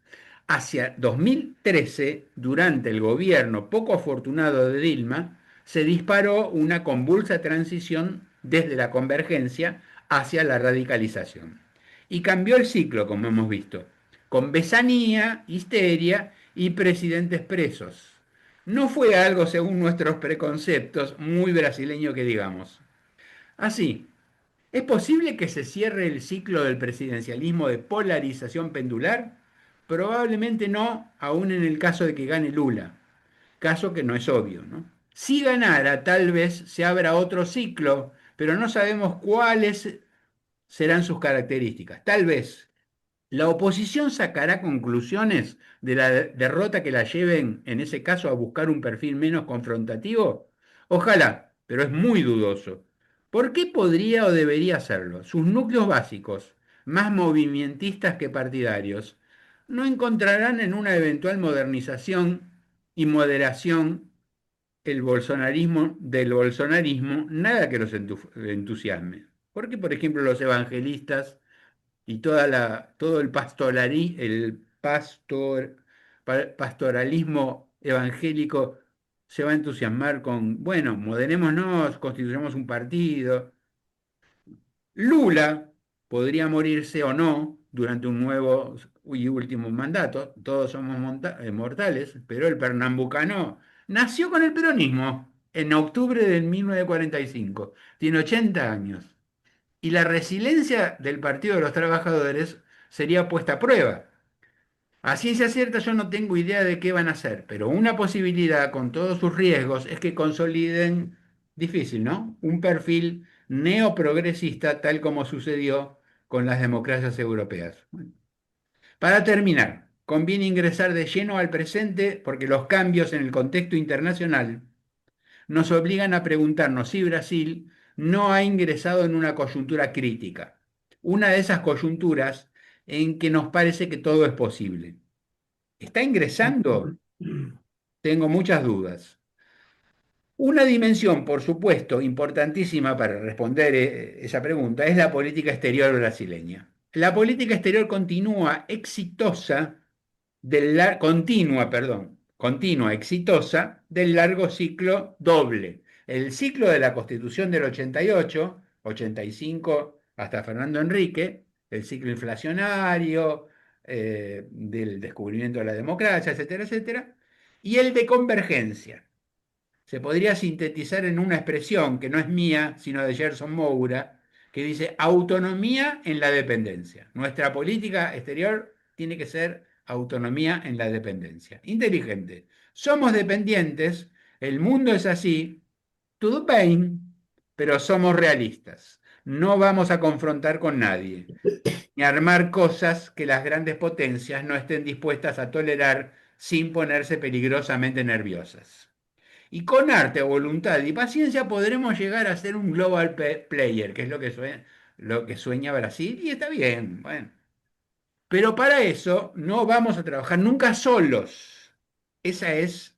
Hacia 2013, durante el gobierno poco afortunado de Dilma, se disparó una convulsa transición desde la convergencia hacia la radicalización. Y cambió el ciclo, como hemos visto, con besanía, histeria y presidentes presos. No fue algo, según nuestros preconceptos, muy brasileño que digamos. Así, ¿es posible que se cierre el ciclo del presidencialismo de polarización pendular? Probablemente no, aún en el caso de que gane Lula, caso que no es obvio, ¿no? Si ganara, tal vez se abra otro ciclo, pero no sabemos cuáles serán sus características. Tal vez la oposición sacará conclusiones de la derrota que la lleven, en ese caso, a buscar un perfil menos confrontativo. Ojalá, pero es muy dudoso. ¿Por qué podría o debería hacerlo? Sus núcleos básicos, más movimentistas que partidarios, no encontrarán en una eventual modernización y moderación del bolsonarismo nada que los entusiasme. Porque, por ejemplo, los evangelistas y todo el pastoralismo evangélico se va a entusiasmar con, bueno, moderémonos, constituyamos un partido. Lula podría morirse o no durante un nuevo y último mandato, todos somos mortales, pero el pernambucano nació con el peronismo en octubre de 1945, tiene 80 años. Y la resiliencia del Partido de los Trabajadores sería puesta a prueba. A ciencia cierta yo no tengo idea de qué van a hacer, pero una posibilidad con todos sus riesgos es que consoliden, difícil, ¿no? Un perfil neoprogresista tal como sucedió con las democracias europeas. Bueno, para terminar, conviene ingresar de lleno al presente porque los cambios en el contexto internacional nos obligan a preguntarnos si Brasil no ha ingresado en una coyuntura crítica, una de esas coyunturas en que nos parece que todo es posible. ¿Está ingresando? Tengo muchas dudas. Una dimensión, por supuesto, importantísima para responder esa pregunta es la política exterior brasileña. La política exterior continua, exitosa del largo ciclo doble. El ciclo de la Constitución del 88, 85 hasta Fernando Enrique, el ciclo inflacionario, del descubrimiento de la democracia, etcétera, etcétera, y el de convergencia. Se podría sintetizar en una expresión que no es mía, sino de Gerson Moura, que dice autonomía en la dependencia. Nuestra política exterior tiene que ser autonomía en la dependencia. Inteligente. Somos dependientes, el mundo es así, todo bien, pero somos realistas. No vamos a confrontar con nadie, ni armar cosas que las grandes potencias no estén dispuestas a tolerar sin ponerse peligrosamente nerviosas. Y con arte, voluntad y paciencia podremos llegar a ser un global player, que es lo que sueña Brasil, y está bien, bueno. Pero para eso no vamos a trabajar nunca solos. Esa es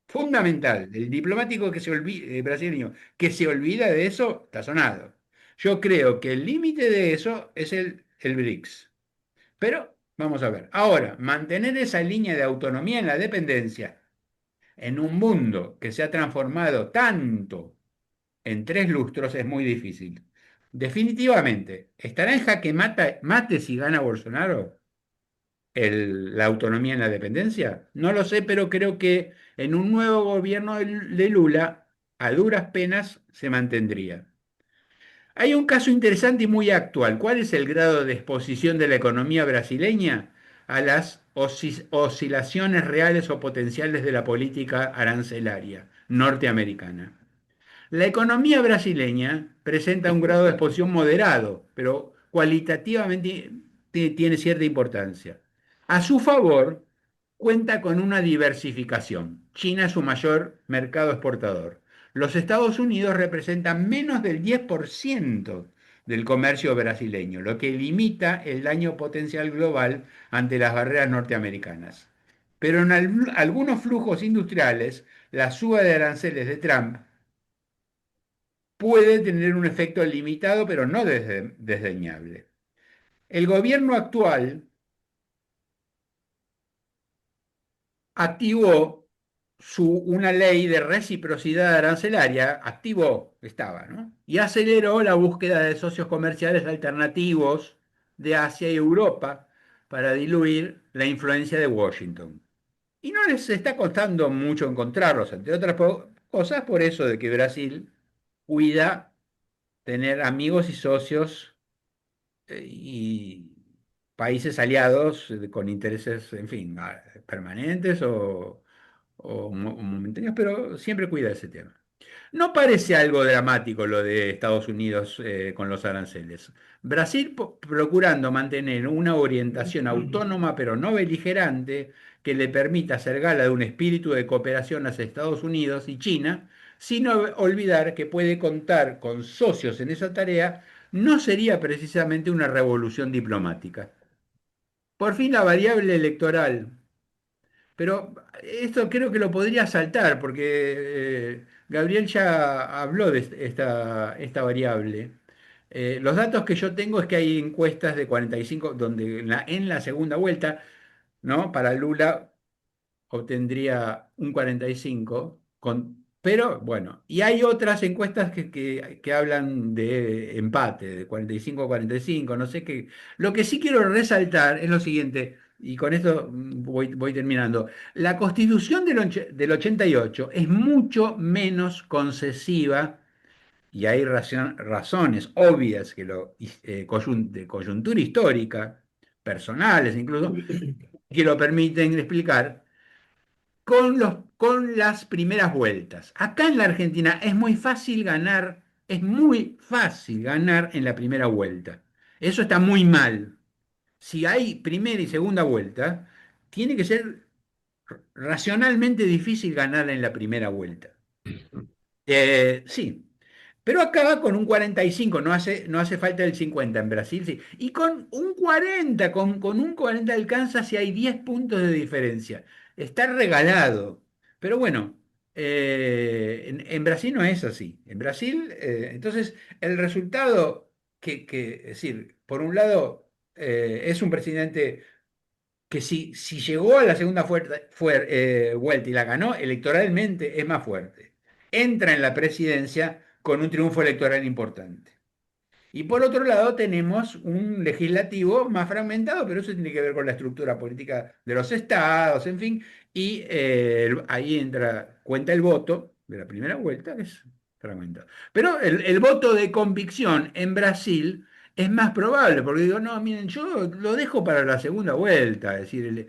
fundamental. El diplomático que se olvida, brasileño que se olvida de eso, está sonado. Yo creo que el límite de eso es el BRICS. Pero vamos a ver. Ahora, mantener esa línea de autonomía en la dependencia en un mundo que se ha transformado tanto en 3 lustros es muy difícil. Definitivamente, ¿estará en jaque mate si gana Bolsonaro la autonomía en la dependencia? No lo sé, pero creo que en un nuevo gobierno de Lula, a duras penas, se mantendría. Hay un caso interesante y muy actual. ¿Cuál es el grado de exposición de la economía brasileña a las oscilaciones reales o potenciales de la política arancelaria norteamericana? La economía brasileña presenta un grado de exposición moderado, pero cualitativamente tiene cierta importancia. A su favor, cuenta con una diversificación. China es su mayor mercado exportador. Los Estados Unidos representan menos del 10% del comercio brasileño, lo que limita el daño potencial global ante las barreras norteamericanas. Pero en algunos flujos industriales, la suba de aranceles de Trump puede tener un efecto limitado, pero no desdeñable. El gobierno actual activó una ley de reciprocidad arancelaria, estaba, ¿no? Y aceleró la búsqueda de socios comerciales alternativos de Asia y Europa para diluir la influencia de Washington. Y no les está costando mucho encontrarlos, entre otras cosas, por eso de que Brasil cuida tener amigos y socios y países aliados con intereses, en fin, permanentes o momentáneos, pero siempre cuida ese tema. No parece algo dramático lo de Estados Unidos con los aranceles. Brasil procurando mantener una orientación autónoma pero no beligerante que le permita hacer gala de un espíritu de cooperación hacia Estados Unidos y China, sin olvidar que puede contar con socios en esa tarea, no sería precisamente una revolución diplomática. Por fin la variable electoral, pero esto creo que lo podría saltar porque Gabriel ya habló de esta variable. Los datos que yo tengo es que hay encuestas de 45, donde en la segunda vuelta, ¿no? Para Lula obtendría un 45, pero bueno, y hay otras encuestas que hablan de empate, de 45 a 45, no sé qué. Lo que sí quiero resaltar es lo siguiente, y con esto voy terminando. La Constitución del 88 es mucho menos concesiva, y hay razones obvias de coyuntura histórica, personales incluso, que lo permiten explicar con las primeras vueltas. Acá en la Argentina es muy fácil ganar en la primera vuelta. Eso está muy mal. Si hay primera y segunda vuelta, tiene que ser racionalmente difícil ganar en la primera vuelta. Sí, pero acá con un 45 no hace falta el 50 en Brasil, sí. Y con un 40, con un 40 alcanza si hay 10 puntos de diferencia. Está regalado. Pero bueno, en Brasil no es así. En Brasil, entonces, el resultado es decir, por un lado, es un presidente que si llegó a la segunda vuelta y la ganó electoralmente, es más fuerte. Entra en la presidencia con un triunfo electoral importante. Y por otro lado tenemos un legislativo más fragmentado, pero eso tiene que ver con la estructura política de los estados, en fin, y ahí cuenta el voto de la primera vuelta, que es fragmentado. Pero el voto de convicción en Brasil es más probable, porque digo, no, miren, yo lo dejo para la segunda vuelta, es decir,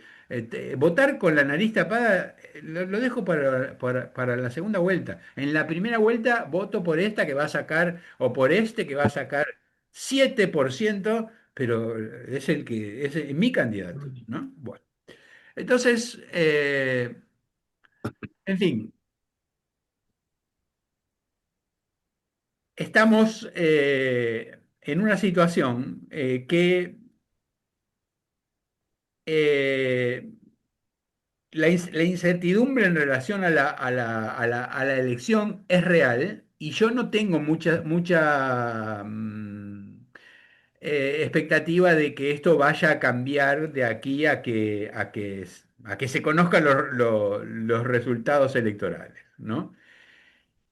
votar con la nariz tapada lo dejo para la segunda vuelta. En la primera vuelta voto por esta que va a sacar, o por este que va a sacar 7%, pero es mi candidato, ¿no? Bueno, entonces, en fin, estamos en una situación que eh, la incertidumbre en relación a la elección es real y yo no tengo mucha expectativa de que esto vaya a cambiar de aquí a que se conozcan los resultados electorales, ¿no?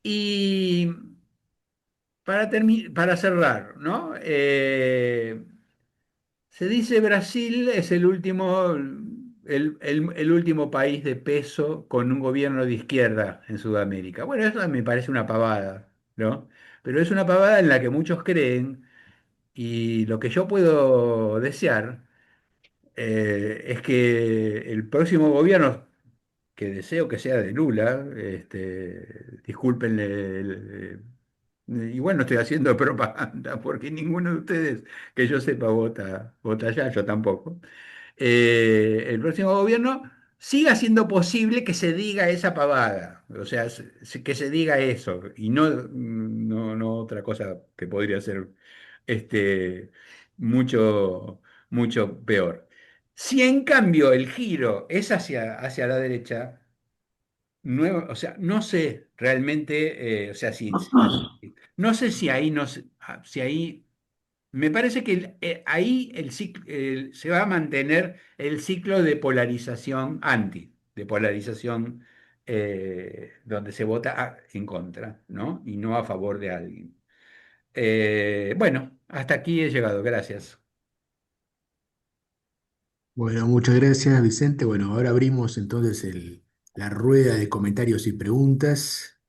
Y para cerrar, ¿no? Se dice Brasil es el último país de peso con un gobierno de izquierda en Sudamérica. Bueno, eso me parece una pavada, ¿no? Pero es una pavada en la que muchos creen y lo que yo puedo desear es que el próximo gobierno, que deseo que sea de Lula, disculpen, igual no estoy haciendo propaganda porque ninguno de ustedes que yo sepa vota ya, yo tampoco. El próximo gobierno siga siendo posible que se diga esa pavada. O sea, que se diga eso y no otra cosa que podría ser este, mucho, mucho peor. Si en cambio el giro es hacia la derecha, o sea, no sé realmente, o sea, no sé si ahí, no sé, si ahí, me parece que ahí se va a mantener el ciclo de polarización de polarización donde se vota en contra, ¿no? Y no a favor de alguien. Bueno, hasta aquí he llegado, gracias.
Bueno, muchas gracias, Vicente. Bueno, ahora abrimos entonces la rueda de comentarios y preguntas.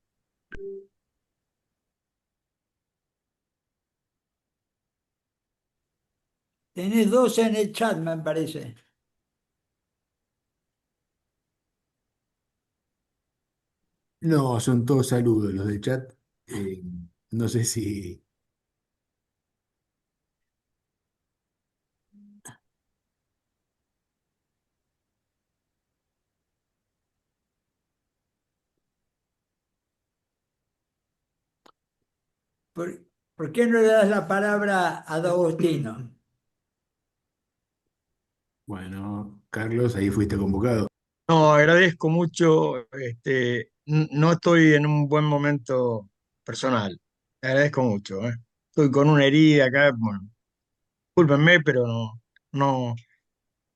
Tenés dos en el chat, me parece.
No, son todos saludos los del chat. Eh, no sé si...
¿Por, por qué no le das la palabra a D'Agostino?
Bueno, Carlos, ahí fuiste convocado.
No, agradezco mucho. No estoy en un buen momento personal. Agradezco mucho, ¿eh? Estoy con una herida acá. Bueno, discúlpenme, pero no.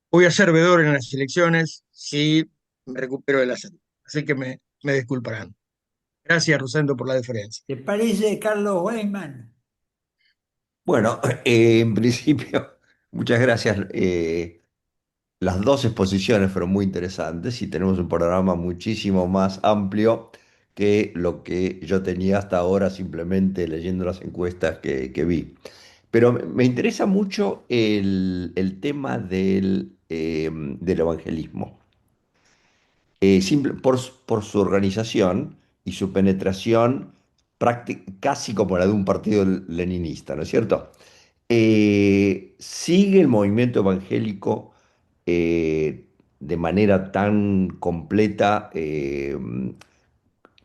Voy a ser veedor en las elecciones si me recupero de la salud. Así que me disculparán. Gracias, Rosendo, por la deferencia.
¿Te parece Carlos Weyman?
Bueno, en principio, muchas gracias. Las dos exposiciones fueron muy interesantes y tenemos un panorama muchísimo más amplio que lo que yo tenía hasta ahora simplemente leyendo las encuestas que vi. Pero me interesa mucho el tema del evangelismo. Por su organización y su penetración casi como la de un partido leninista, ¿no es cierto? ¿Sigue el movimiento evangélico de manera tan completa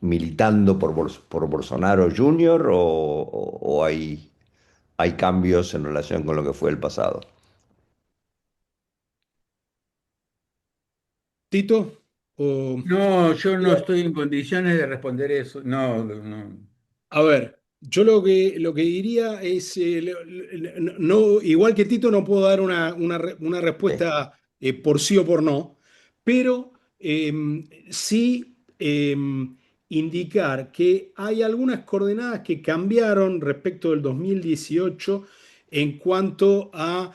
militando por Bolsonaro Jr. o hay cambios en relación con lo que fue el pasado?
Tito, o
No, yo no estoy en condiciones de responder eso. No, no.
a ver, yo lo que diría es, no, igual que Tito, no puedo dar una
Sí,
respuesta por sí o por no, pero sí indicar que hay algunas coordenadas que cambiaron respecto del 2018 en cuanto a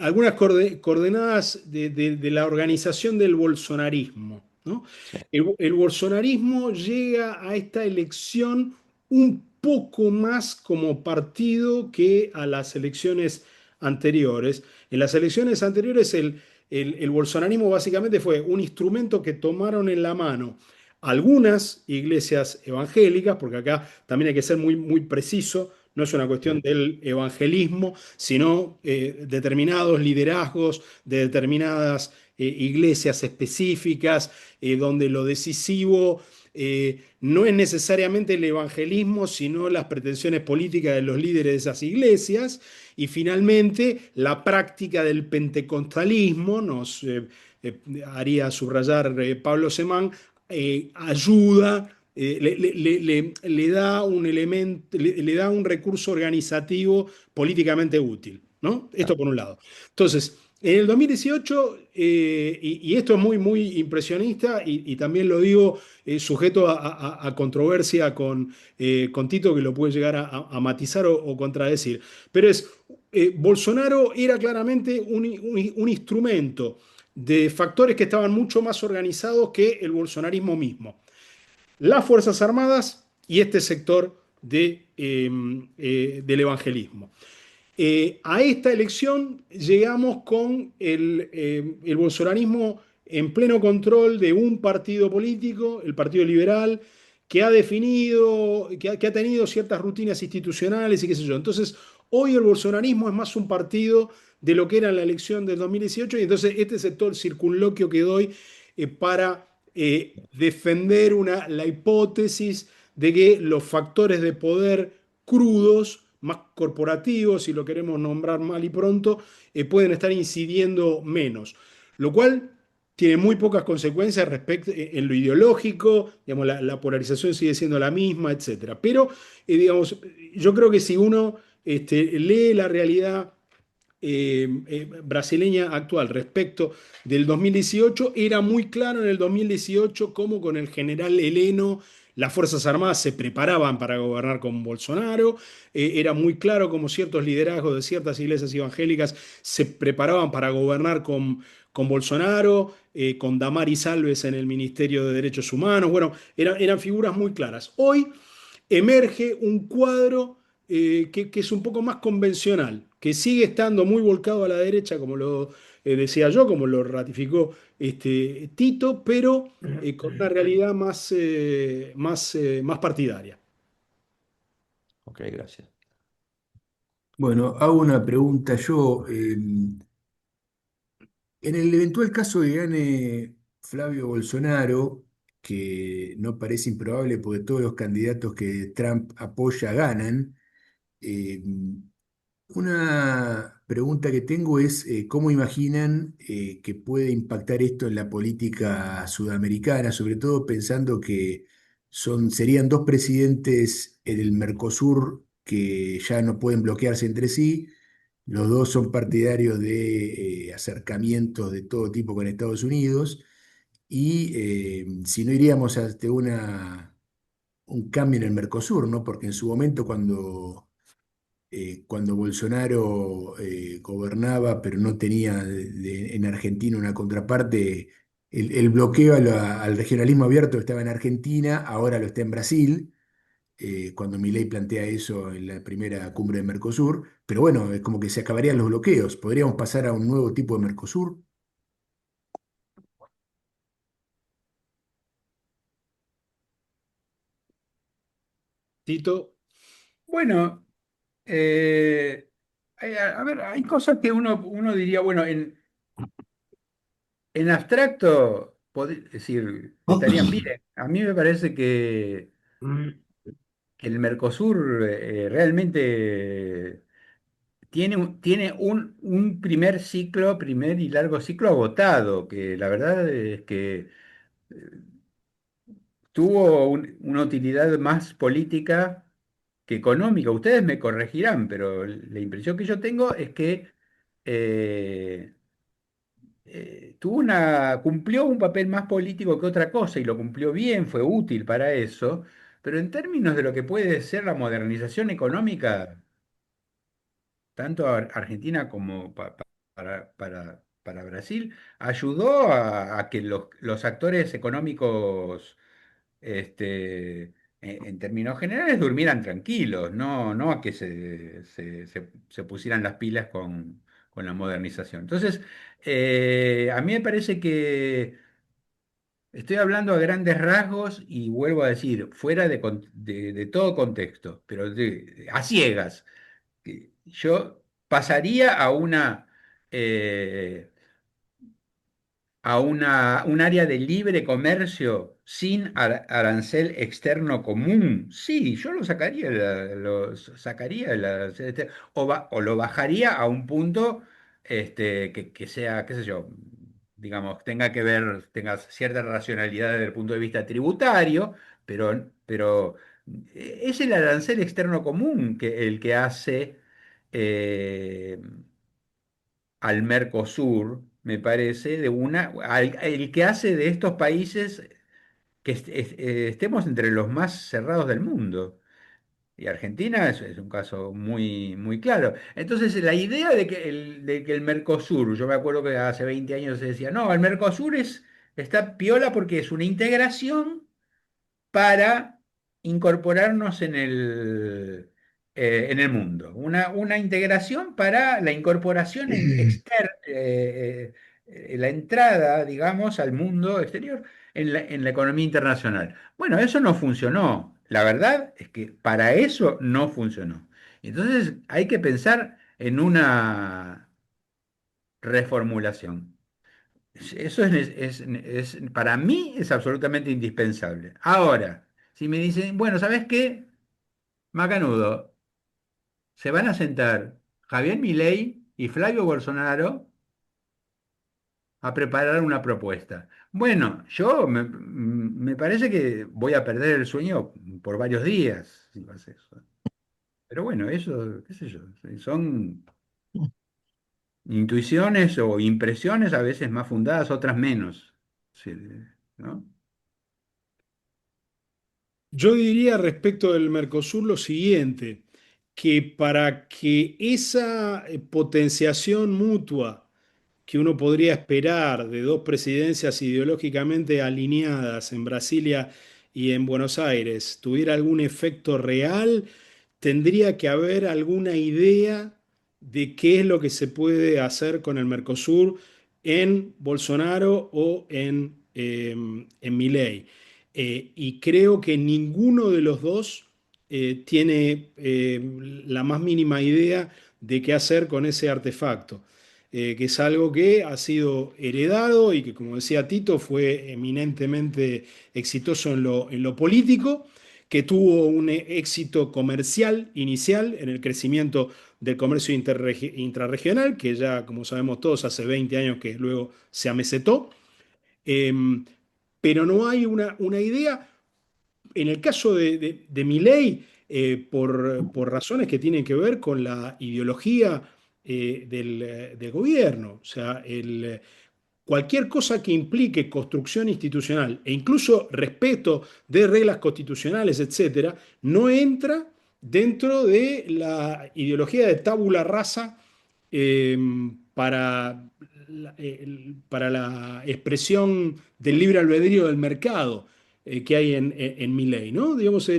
algunas coordenadas de la organización del bolsonarismo, ¿no?
sí,
El bolsonarismo llega a esta elección un poco más como partido que a las elecciones anteriores. En las elecciones anteriores el bolsonarismo básicamente fue un instrumento que tomaron en la mano algunas iglesias evangélicas, porque acá también hay que ser muy, muy preciso, no es una cuestión
sí,
del evangelismo, sino determinados liderazgos de determinadas iglesias específicas, donde lo decisivo no es necesariamente el evangelismo, sino las pretensiones políticas de los líderes de esas iglesias. Y finalmente, la práctica del pentecostalismo, nos haría subrayar Pablo Semán, ayuda, le da un elemento, le da un recurso organizativo políticamente útil, ¿no? Esto
claro,
por un lado. Entonces, en el 2018, y esto es muy, muy impresionista, y también lo digo sujeto a controversia con Tito, que lo puede llegar a matizar o contradecir, pero Bolsonaro era claramente un instrumento de factores que estaban mucho más organizados que el bolsonarismo mismo. Las Fuerzas Armadas y este sector del evangelismo. A esta elección llegamos con el bolsonarismo en pleno control de un partido político, el Partido Liberal, que ha definido, que ha tenido ciertas rutinas institucionales y qué sé yo. Entonces, hoy el bolsonarismo es más un partido de lo que era la elección del 2018 y entonces este es todo el circunloquio que doy para defender la hipótesis de que los factores de poder crudos, más corporativos, si lo queremos nombrar mal y pronto, pueden estar incidiendo menos. Lo cual tiene muy pocas consecuencias respecto en lo ideológico, digamos, la polarización sigue siendo la misma, etcétera. Pero, digamos, yo creo que si uno lee la realidad brasileña actual respecto del 2018, era muy claro en el 2018 cómo con el general Heleno las Fuerzas Armadas se preparaban para gobernar con Bolsonaro, era muy claro cómo ciertos liderazgos de ciertas iglesias evangélicas se preparaban para gobernar con Bolsonaro, con Damaris Alves en el Ministerio de Derechos Humanos, bueno, eran figuras muy claras. Hoy emerge un cuadro que es un poco más convencional, que sigue estando muy volcado a la derecha, como lo decía yo, como lo ratificó Tito, pero con una realidad más partidaria.
Ok, gracias.
Bueno, hago una pregunta yo. En el eventual caso de gane Flavio Bolsonaro, que no parece improbable porque todos los candidatos que Trump apoya ganan, eh, una pregunta que tengo es cómo imaginan que puede impactar esto en la política sudamericana, sobre todo pensando que serían dos presidentes en el Mercosur que ya no pueden bloquearse entre sí. Los dos son partidarios de acercamientos de todo tipo con Estados Unidos y si no iríamos ante un cambio en el Mercosur, ¿no? Porque en su momento cuando Bolsonaro gobernaba, pero no tenía en Argentina una contraparte, el bloqueo al regionalismo abierto estaba en Argentina, ahora lo está en Brasil, cuando Milei plantea eso en la primera cumbre de Mercosur, pero bueno, es como que se acabarían los bloqueos, podríamos pasar a un nuevo tipo de Mercosur.
Tito,
Bueno, a ver, hay cosas que uno diría, bueno, en abstracto, es decir, estarían bien. A mí me parece que el Mercosur realmente tiene un primer ciclo, primer y largo ciclo agotado, que la verdad es que tuvo una utilidad más política que económica. Ustedes me corregirán, pero la impresión que yo tengo es que eh, cumplió un papel más político que otra cosa y lo cumplió bien, fue útil para eso, pero en términos de lo que puede ser la modernización económica, tanto Argentina como para Brasil, ayudó a que los actores económicos, en términos generales, durmieran tranquilos, no a que se pusieran las pilas con la modernización. Entonces, a mí me parece que estoy hablando a grandes rasgos y vuelvo a decir, fuera de todo contexto, pero a ciegas que yo pasaría un área de libre comercio sin arancel externo común. Sí, yo lo sacaría, sacaría o lo bajaría a un punto que sea, qué sé yo, digamos, tenga cierta racionalidad desde el punto de vista tributario, pero es el arancel externo común el que hace eh, al Mercosur, me parece, el que hace de estos países que estemos entre los más cerrados del mundo. Y Argentina es un caso muy, muy claro. Entonces, la idea de que el Mercosur, yo me acuerdo que hace 20 años se decía, no, el Mercosur está piola porque es una integración para incorporarnos en el mundo. Una integración para la incorporación externa, la entrada, digamos, al mundo exterior en la economía internacional. Bueno, eso no funcionó. La verdad es que para eso no funcionó. Entonces hay que pensar en una reformulación. Eso para mí es absolutamente indispensable. Ahora, si me dicen, bueno, ¿sabes qué? Macanudo, se van a sentar Javier Milei y Flavio Bolsonaro a preparar una propuesta. Bueno, me parece que voy a perder el sueño por varios días si pasa eso. Pero bueno, eso, qué sé yo, son intuiciones o impresiones a veces más fundadas, otras menos. Sí, ¿no?
Yo diría respecto del Mercosur lo siguiente, que para que esa potenciación mutua que uno podría esperar de dos presidencias ideológicamente alineadas en Brasilia y en Buenos Aires tuviera algún efecto real, tendría que haber alguna idea de qué es lo que se puede hacer con el Mercosur en Bolsonaro o en Milei. Y creo que ninguno de los dos tiene la más mínima idea de qué hacer con ese artefacto, que es algo que ha sido heredado y que, como decía Tito, fue eminentemente exitoso en lo político, que tuvo un éxito comercial inicial en el crecimiento del comercio intrarregional, que ya, como sabemos todos, hace 20 años que luego se amesetó. Em, pero no hay una idea. En el caso de Milei, por razones que tienen que ver con la ideología del gobierno, o sea, cualquier cosa que implique construcción institucional e incluso respeto de reglas constitucionales, etcétera, no entra dentro de la ideología de tabula rasa eh, para la expresión del libre albedrío del mercado que hay en Milei, ¿no? Digamos,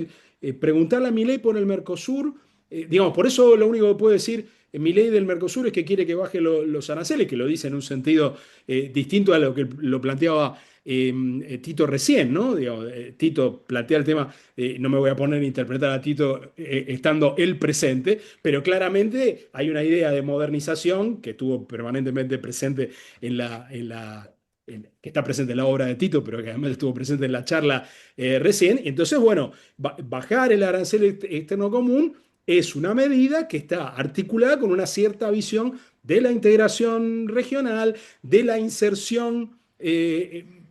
preguntarle a Milei por el Mercosur, digamos, por eso lo único que puedo decir Milei del Mercosur es que quiere que baje los aranceles, que lo dice en un sentido distinto a lo que lo planteaba Tito recién, ¿no? Digamos, Tito plantea el tema, no me voy a poner a interpretar a Tito estando él presente, pero claramente hay una idea de modernización que estuvo permanentemente presente que está presente en la obra de Tito, pero que además estuvo presente en la charla recién. Y entonces, bueno, bajar el arancel externo común es una medida que está articulada con una cierta visión de la integración regional, de la inserción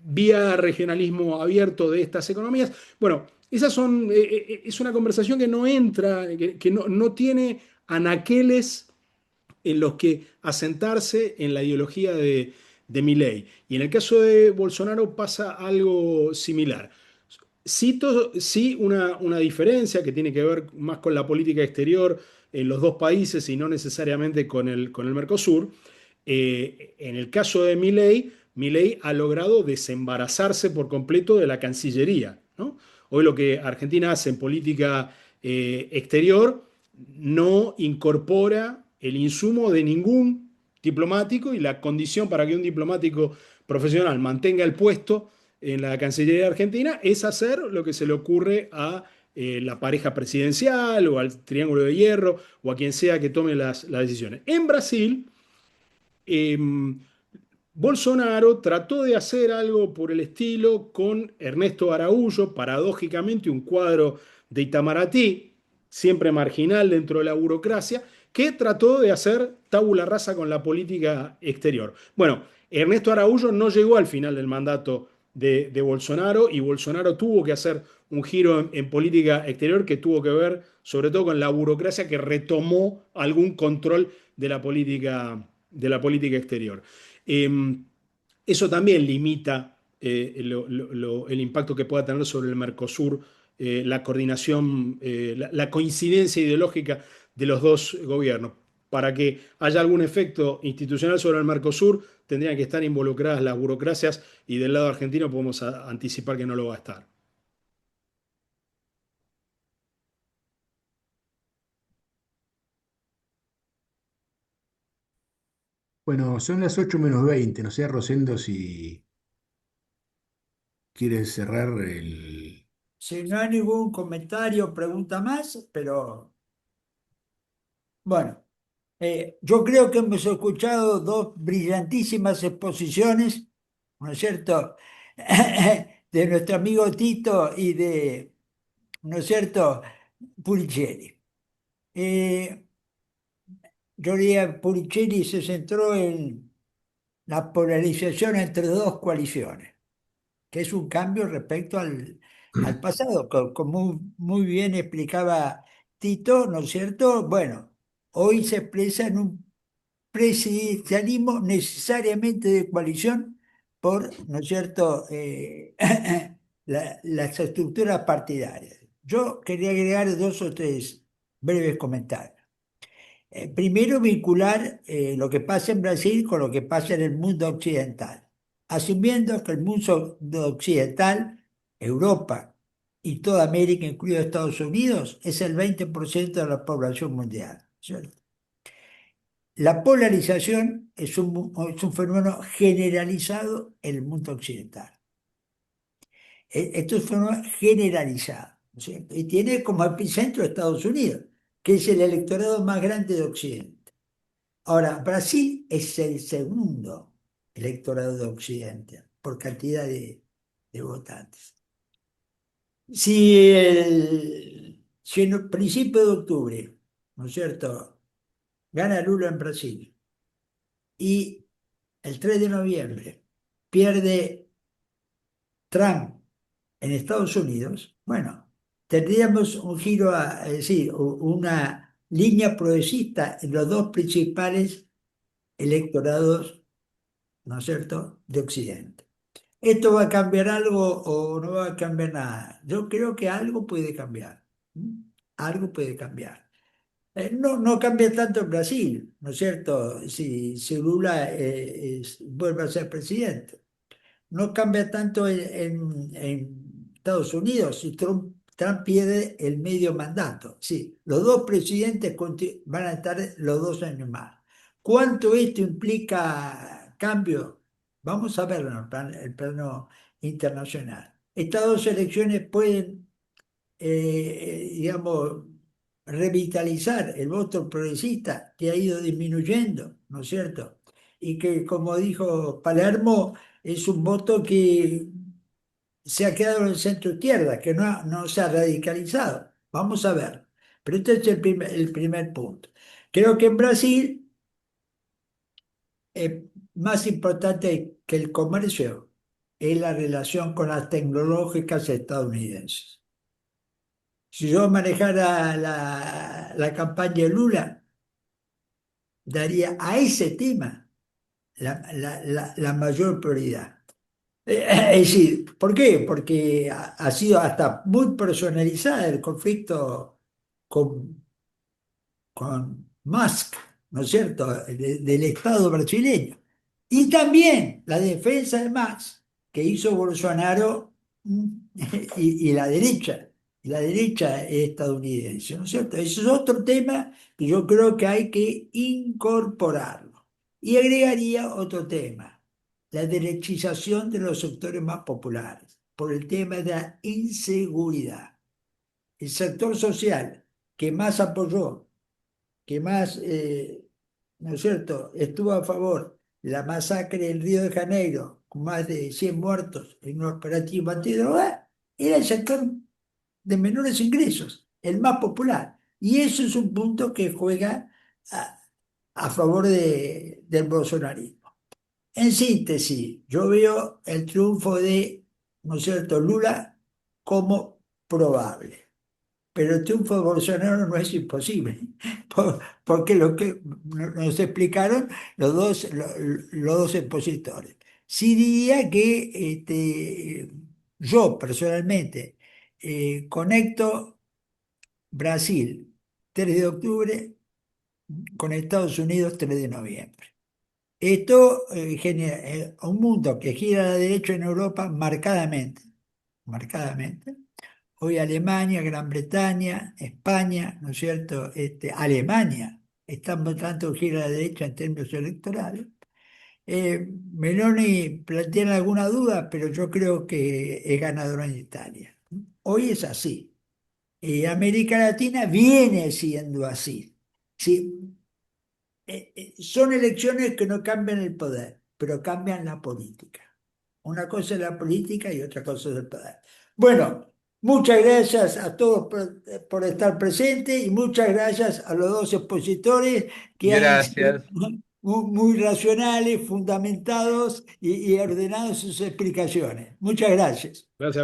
vía regionalismo abierto de estas economías. Bueno, es una conversación que no entra, que no tiene anaqueles en los que asentarse en la ideología de Milei. Y en el caso de Bolsonaro pasa algo similar. Cito sí una diferencia que tiene que ver más con la política exterior en los dos países y no necesariamente con el Mercosur. En el caso de Milei, Milei ha logrado desembarazarse por completo de la Cancillería, ¿no? Hoy lo que Argentina hace en política exterior no incorpora el insumo de ningún diplomático y la condición para que un diplomático profesional mantenga el puesto en la Cancillería Argentina es hacer lo que se le ocurre a la pareja presidencial o al Triángulo de Hierro o a quien sea que tome las decisiones. En Brasil, eh, Bolsonaro trató de hacer algo por el estilo con Ernesto Araújo, paradójicamente un cuadro de Itamaraty, siempre marginal dentro de la burocracia, que trató de hacer tabula rasa con la política exterior. Bueno, Ernesto Araújo no llegó al final del mandato de Bolsonaro y Bolsonaro tuvo que hacer un giro en política exterior que tuvo que ver sobre todo con la burocracia que retomó algún control de la política exterior. Eso también limita el impacto que pueda tener sobre el Mercosur, la coordinación, la coincidencia ideológica de los dos gobiernos. Para que haya algún efecto institucional sobre el Mercosur, tendrían que estar involucradas las burocracias y del lado argentino podemos anticipar que no lo va a estar.
Bueno, son las 8 menos 20. No sé, Rosendo, si quieres cerrar el...
Si no hay ningún comentario o pregunta más, pero bueno, yo creo que hemos escuchado dos brillantísimas exposiciones ¿no es cierto? De nuestro amigo Tito y de, ¿no es cierto?, Pulicelli. Eh, yo diría, Pulicelli se centró en la polarización entre dos coaliciones, que es un cambio respecto al pasado, como muy bien explicaba Tito, ¿no es cierto? Bueno, hoy se expresa en un presidencialismo necesariamente de coalición por, ¿no es cierto?, las estructuras partidarias. Yo quería agregar dos o tres breves comentarios. Primero, vincular lo que pasa en Brasil con lo que pasa en el mundo occidental, asumiendo que el mundo occidental, Europa y toda América, incluido Estados Unidos, es el 20% de la población mundial, ¿cierto? La polarización es un fenómeno generalizado en el mundo occidental. Esto es un fenómeno generalizado, ¿no es cierto? Y tiene como epicentro Estados Unidos, que es el electorado más grande de Occidente. Ahora, Brasil es el segundo electorado de Occidente por cantidad de votantes. Si en el principio de octubre, ¿no es cierto?, gana Lula en Brasil y el 3 de noviembre pierde Trump en Estados Unidos, bueno, tendríamos un giro, es decir, una línea progresista en los dos principales electorados, ¿no es cierto?, de Occidente. ¿Esto va a cambiar algo o no va a cambiar nada? Yo creo que algo puede cambiar. ¿Mm? Algo puede cambiar. No cambia tanto en Brasil, ¿no es cierto? Si Lula vuelve a ser presidente. No cambia tanto en Estados Unidos si Trump pierde el medio mandato. Sí, los dos presidentes van a estar los 2 años más. ¿Cuánto esto implica cambio? Vamos a verlo en el plano internacional. Estas dos elecciones pueden, digamos, revitalizar el voto progresista que ha ido disminuyendo, ¿no es cierto? Y que, como dijo Palermo, es un voto que se ha quedado en el centro izquierda, que no se ha radicalizado. Vamos a ver. Pero este es el primer punto. Creo que en Brasil más importante que el comercio es la relación con las tecnológicas estadounidenses. Si yo manejara la campaña de Lula, daría a ese tema la mayor prioridad. Es decir, ¿por qué? Porque ha sido hasta muy personalizada el conflicto con, con Musk, ¿no es cierto?, del Estado brasileño. Y también la defensa de Musk que hizo Bolsonaro, y la derecha estadounidense, ¿no es cierto? Ese es otro tema que yo creo que hay que incorporarlo. Y agregaría otro tema, la derechización de los sectores más populares, por el tema de la inseguridad. El sector social que más apoyó, que más, ¿no es cierto?, estuvo a favor de la masacre en Río de Janeiro, con más de 100 muertos en un operativo antidroga, era el sector de menores ingresos, el más popular. Y eso es un punto que juega a favor del bolsonarismo. En síntesis, yo veo el triunfo de, ¿no es cierto?, Lula como probable. Pero el triunfo de Bolsonaro no es imposible, porque lo que nos explicaron los dos expositores. Sí diría que yo personalmente conecto Brasil 3 de octubre con Estados Unidos 3 de noviembre. Esto genera un mundo que gira a la derecha en Europa marcadamente, marcadamente. Hoy Alemania, Gran Bretaña, España, ¿no es cierto?, Alemania, están votando gira a la derecha en términos electorales. Meloni plantea alguna duda, pero yo creo que es ganadora en Italia. Hoy es así. América Latina viene siendo así. Sí, son elecciones que no cambian el poder, pero cambian la política. Una cosa es la política y otra cosa es el poder. Bueno, muchas gracias a todos por estar presentes y muchas gracias a los dos expositores que han sido
Gracias.
muy racionales, fundamentados y ordenados sus explicaciones. Muchas gracias.
Gracias.